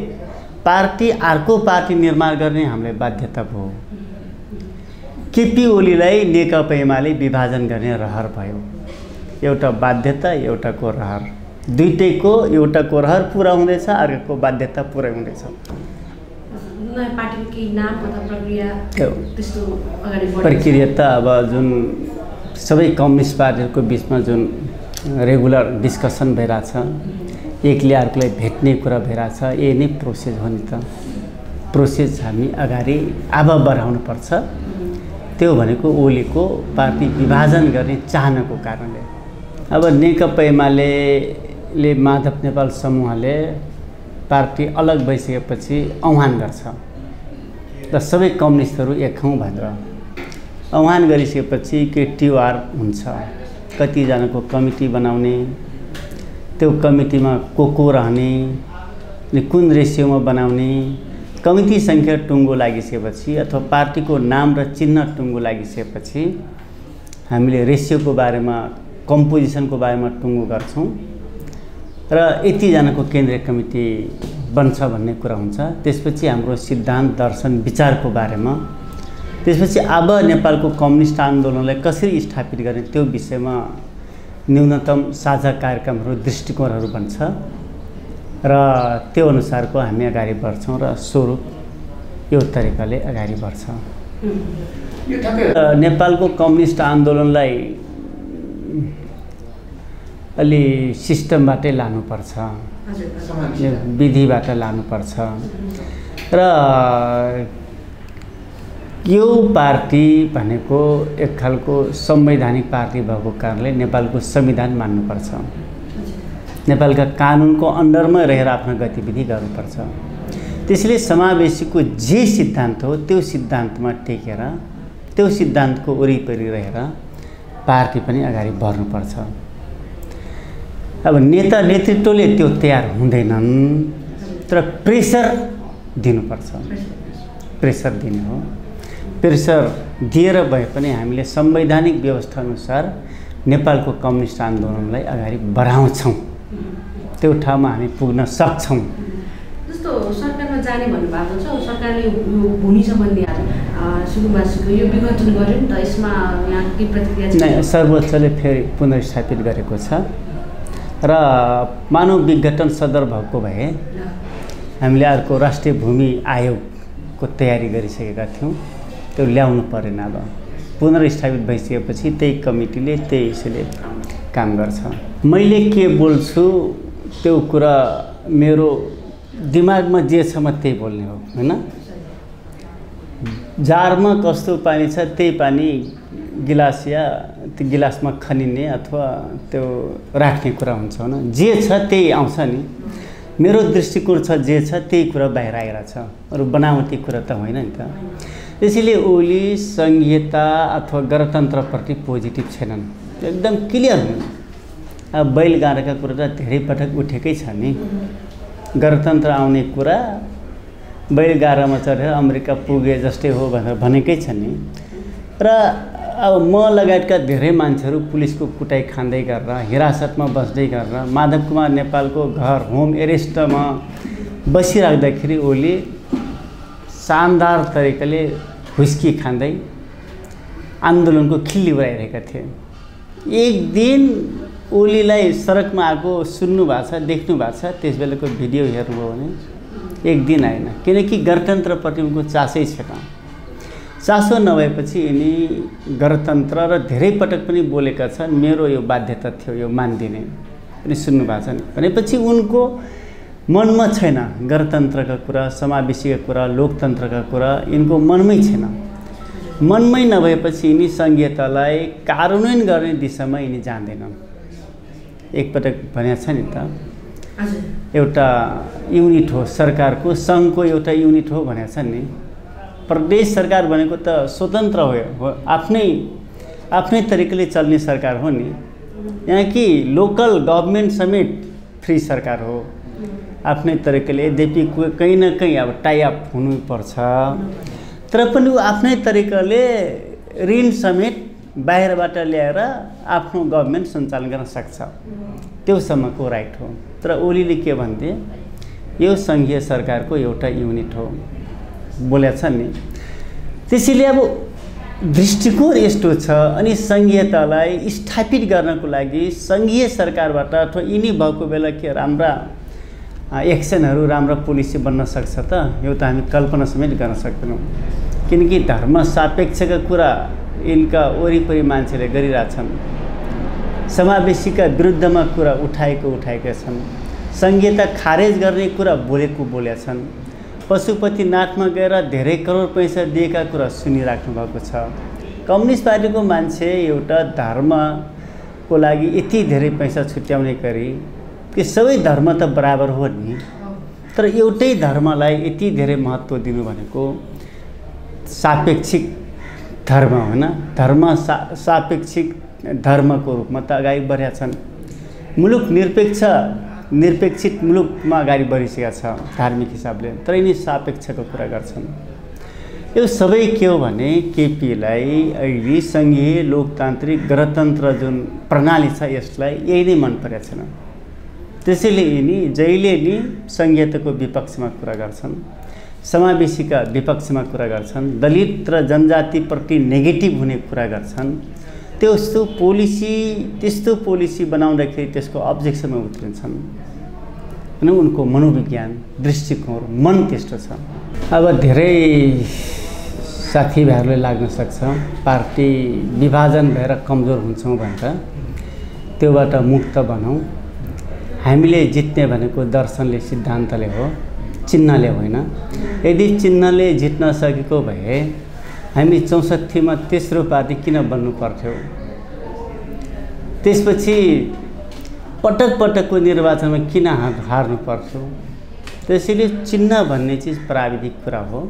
पार्टी अर्को पार्टी निर्माण गर्ने हामीलाई बाध्यता भयो। केपी ओलीलाई नेकपा एमाले विभाजन गर्ने रहर भयो, एउटा बाध्यता एउटाको रहर, दुईटैको एउटाको रहर पुरा हुँदैछ, अर्को बाध्यता पुरा हुँदैछ। नयाँ पार्टीको केही नाम अथवा प्रक्रिया त्यस्तो अगाडि बढ्छ? प्रक्रिया त अब जुन सबै कम्युनिस्ट पार्टीहरूको बिचमा जुन रेगुलर डिस्कसन भइरहेछ, एकले अर्कोलाई भेट्ने कुरा भइरहेछ, यही नै प्रोसेस हो नि त। प्रोसेस हामी अगाडि अब बढाउनुपर्छ। त्यो भनेको ओलीको पार्टी विभाजन गर्ने चाहनाको कारणले। अब नेकपा एमाले माधव नेपाल समूहले पार्टी अलग भइसकेपछि आह्वान गर्छ र सबै कम्युनिस्टहरू एक हौँ भनेर आह्वान गरिसकेपछि के टिआर हुन्छ, कतिजनाको कमिटी बनाउने, त्यो कमिटीमा को रहने, कुन रेसियोमा बनाउने, कमिटी सङ्ख्या टुङ्गो लागिसकेपछि अथवा पार्टीको नाम र चिन्ह टुङ्गो लागिसकेपछि हामीले रेसियोको बारेमा, कम्पोजिसनको बारेमा टुङ्गो गर्छौँ र यतिजनाको केन्द्रीय कमिटी बन्छ भन्ने कुरा हुन्छ। त्यसपछि हाम्रो सिद्धान्त, दर्शन, विचारको बारेमा, त्यसपछि अब नेपालको कम्युनिस्ट आन्दोलनलाई कसरी स्थापित गर्ने त्यो विषयमा न्यूनतम साझा कार्यक्रमहरू, दृष्टिकोणहरू बन्छ र त्यो अनुसारको हामी अगाडि बढ्छौँ र स्वरूप यो तरिकाले अगाडि बढ्छ। नेपालको कम्युनिस्ट आन्दोलनलाई अलि सिस्टमबाटै लानुपर्छ, विधिबाट लानुपर्छ र यो पार्टी भनेको एक खालको संवैधानिक पार्टी भएको कारणले नेपालको संविधान मान्नुपर्छ, नेपालका कानुनको अन्डरमा रहेर आफ्नो गतिविधि गर्नुपर्छ। त्यसैले समावेशीको जे सिद्धान्त हो त्यो सिद्धान्तमा टेकेर, त्यो सिद्धान्तको वरिपरि रहेर पार्टी पनि अगाडि बढ्नुपर्छ। अब नेता नेतृत्वले त्यो तयार हुँदैनन्, तर प्रेसर दिनुपर्छ, प्रेसर दिने हो। प्रेसर दिएर भए पनि हामीले संवैधानिक व्यवस्था अनुसार नेपालको कम्युनिस्ट आन्दोलनलाई अगाडि बढाउँछौँ, त्यो ठाउँमा हामी पुग्न सक्छौँ। जस्तो सरकारमा जाने भन्नुभएको छ, सरकारले यो भूमि सम्बन्धी सुकुम्बासीको यो विघटन गर्यो नि त, यसमा यहाँ के प्रतिक्रिया छ? नै, सर्वोच्चले फेरि पुनर्स्थापित गरेको छ र मानव विघटन सदर भएको भए हामीले अर्को राष्ट्रिय भूमि आयोगको तयारी गरिसकेका थियौँ, त्यो ल्याउनु परेन। अब पुनर्स्थापित भइसकेपछि त्यही कमिटीले त्यसैले काम गर्छ। मैले के बोल्छु त्यो कुरा मेरो दिमागमा जे छ म त्यही बोल्ने हो, हैन? जारमा कस्तो पानी छ त्यही पानी गिलास या त्यो गिलासमा खनिने अथवा त्यो राख्ने कुरा हुन्छ, हैन? जे छ त्यही आउँछ नि। मेरो दृष्टिकोण छ, जे छ त्यही कुरा बाहिर आइरहेछ, अरू बनावटी कुरा त होइन नि त। त्यसैले ओली संहिता अथवा गणतन्त्रप्रति पोजिटिभ छैनन्, एकदम क्लियर हुन्। अब बैलगाडाका कुरा त धेरै पटक उठेकै छ नि, गणतन्त्र आउने कुरा बैलगाडामा चढेर अमेरिका पुगे जस्तै हो भनेर भनेकै छ नि। र अब म लगायतका धेरै मान्छेहरू पुलिसको कुटाइ खाँदै गरेर, हिरासतमा बस्दै गरेर, माधव कुमार नेपालको घर होम एरेस्टमा बसिराख्दाखेरि ओली शानदार तरिकाले हुस्की खाँदै आन्दोलनको खिल्ली उडाइरहेका थिए। एक दिन ओलीलाई सडकमा आएको सुन्नु भएको छ, देख्नु भएको छ, त्यस बेलाको भिडियो हेर्नुभयो भने एक दिन आएन, किनकि गणतन्त्रप्रति उनको चासै छैन। चासो नभएपछि यिनी गणतन्त्र र धेरै पटक पनि बोलेका छन्, मेरो यो बाध्यता थियो, यो मान्दिने पनि सुन्नु भएको छ नि भनेपछि उनको मनमा छैन गणतन्त्रका कुरा, समावेशीका कुरा, लोकतन्त्रका कुरा यिनको मनमै छैन। मनमै नभएपछि यिनी सङ्घीयतालाई कार्यान्वयन गर्ने दिशामा यिनी जान्दैनन्। एकपटक भनेको छ नि त, एउटा युनिट हो सरकारको, सङ्घको एउटा युनिट हो भनेको छ नि। प्रदेश सरकार भनेको त स्वतन्त्र हो, आफ्नै तरिकाले चल्ने सरकार हो नि। यहाँ कि लोकल गभर्मेन्ट समेत फ्री सरकार हो, आफ्नै तरिकाले। यद्यपि कहीँ न कहीँ अब टाइअप हुनुपर्छ, तर पनि ऊ आफ्नै तरिकाले ऋण समेत बाहिरबाट ल्याएर आफ्नो गभर्मेन्ट सञ्चालन गर्न सक्छ, त्योसम्मको राइट हो। तर ओलीले के भन्थे, यो सङ्घीय सरकारको एउटा युनिट हो बोलेको छ नि। त्यसैले अब दृष्टिकोण यस्तो छ। अनि सङ्घीयतालाई स्थापित गर्नको लागि सङ्घीय सरकारबाट अथवा यिनी भएको बेला के राम्रा एक्सनहरू, राम्रा पोलिसी बन्न सक्छ त, यो त हामी कल्पना समेत गर्न सक्दैनौँ। किनकि धर्म सापेक्षका कुरा यिनका वरिपरि मान्छेले गरिरहेछन्, समावेशीका विरुद्धमा कुरा उठाएका छन्, सङ्घीयता खारेज गर्ने कुरा बोलेका छन्, पशुपतिनाथमा गएर धेरै करोड पैसा दिएका कुरा सुनिराख्नु भएको छ। कम्युनिस्ट पार्टीको मान्छे एउटा धर्मको लागि यति धेरै पैसा छुट्याउने गरी कि सबै धर्म त बराबर हो नि, तर एउटै धर्मलाई यति धेरै महत्त्व दिनु भनेको सापेक्षिक धर्म होइन, धर्म सापेक्षिक धर्मको रूपमा त अगाडि बढेका छन्। मुलुक निरपेक्षित मुलुकमा अगाडि बढिसकेका छ धार्मिक हिसाबले, तर यिनी सापेक्षको कुरा गर्छन्। यो सबै के हो भने केपीलाई अहिले सङ्घीय लोकतान्त्रिक गणतन्त्र जुन प्रणाली छ यसलाई यही नै मन परेको छैन। त्यसैले यिनी जहिले नि सङ्घीयताको विपक्षमा कुरा गर्छन्, समावेशीका विपक्षमा कुरा गर्छन्, दलित र जनजातिप्रति नेगेटिभ हुने कुरा गर्छन्। त्यस्तो पोलिसी बनाउँदाखेरि त्यसको अब्जेक्सनमा उत्रिन्छन्। अनि उनको मनोविज्ञान, दृष्टिकोण, मन त्यस्तो छ। अब धेरै साथीभाइहरूले लाग्न सक्छ पार्टी विभाजन भएर कमजोर हुन्छौँ भनेर, त्योबाट मुक्त बनाऊँ। हामीले जित्ने भनेको दर्शनले, सिद्धान्तले हो, चिन्हले होइन। यदि चिन्हले जित्न सकेको भए हामी 64मा तेस्रो पार्टी किन बन्नु पर्थ्यो? त्यसपछि पटकको निर्वाचनमा किन हार्नु पर्थ्यो? त्यसैले चिन्ह भन्ने चिज प्राविधिक कुरा हो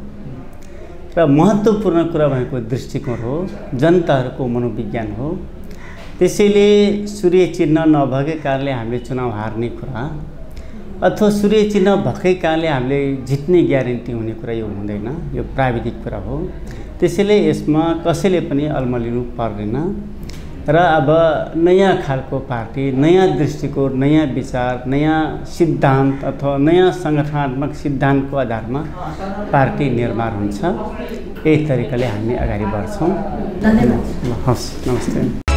र महत्त्वपूर्ण कुरा भनेको दृष्टिकोण हो, जनताहरूको मनोविज्ञान हो। त्यसैले सूर्य चिन्ह नभएकै कारणले हामीले चुनाव हार्ने कुरा अथवा सूर्य चिन्ह भएकै कारणले हामीले जित्ने ग्यारेन्टी हुने कुरा यो हुँदैन, यो प्राविधिक कुरा हो। त्यसैले यसमा कसैले पनि अल्मलिनु पर्दैन। र अब नयाँ खालको पार्टी, नयाँ दृष्टिकोण, नयाँ विचार, नयाँ सिद्धान्त अथवा नयाँ सङ्गठनात्मक सिद्धान्तको आधारमा पार्टी निर्माण हुन्छ। यही तरिकाले हामी अगाडि बढ्छौँ। धन्यवाद। हस्, नमस्ते।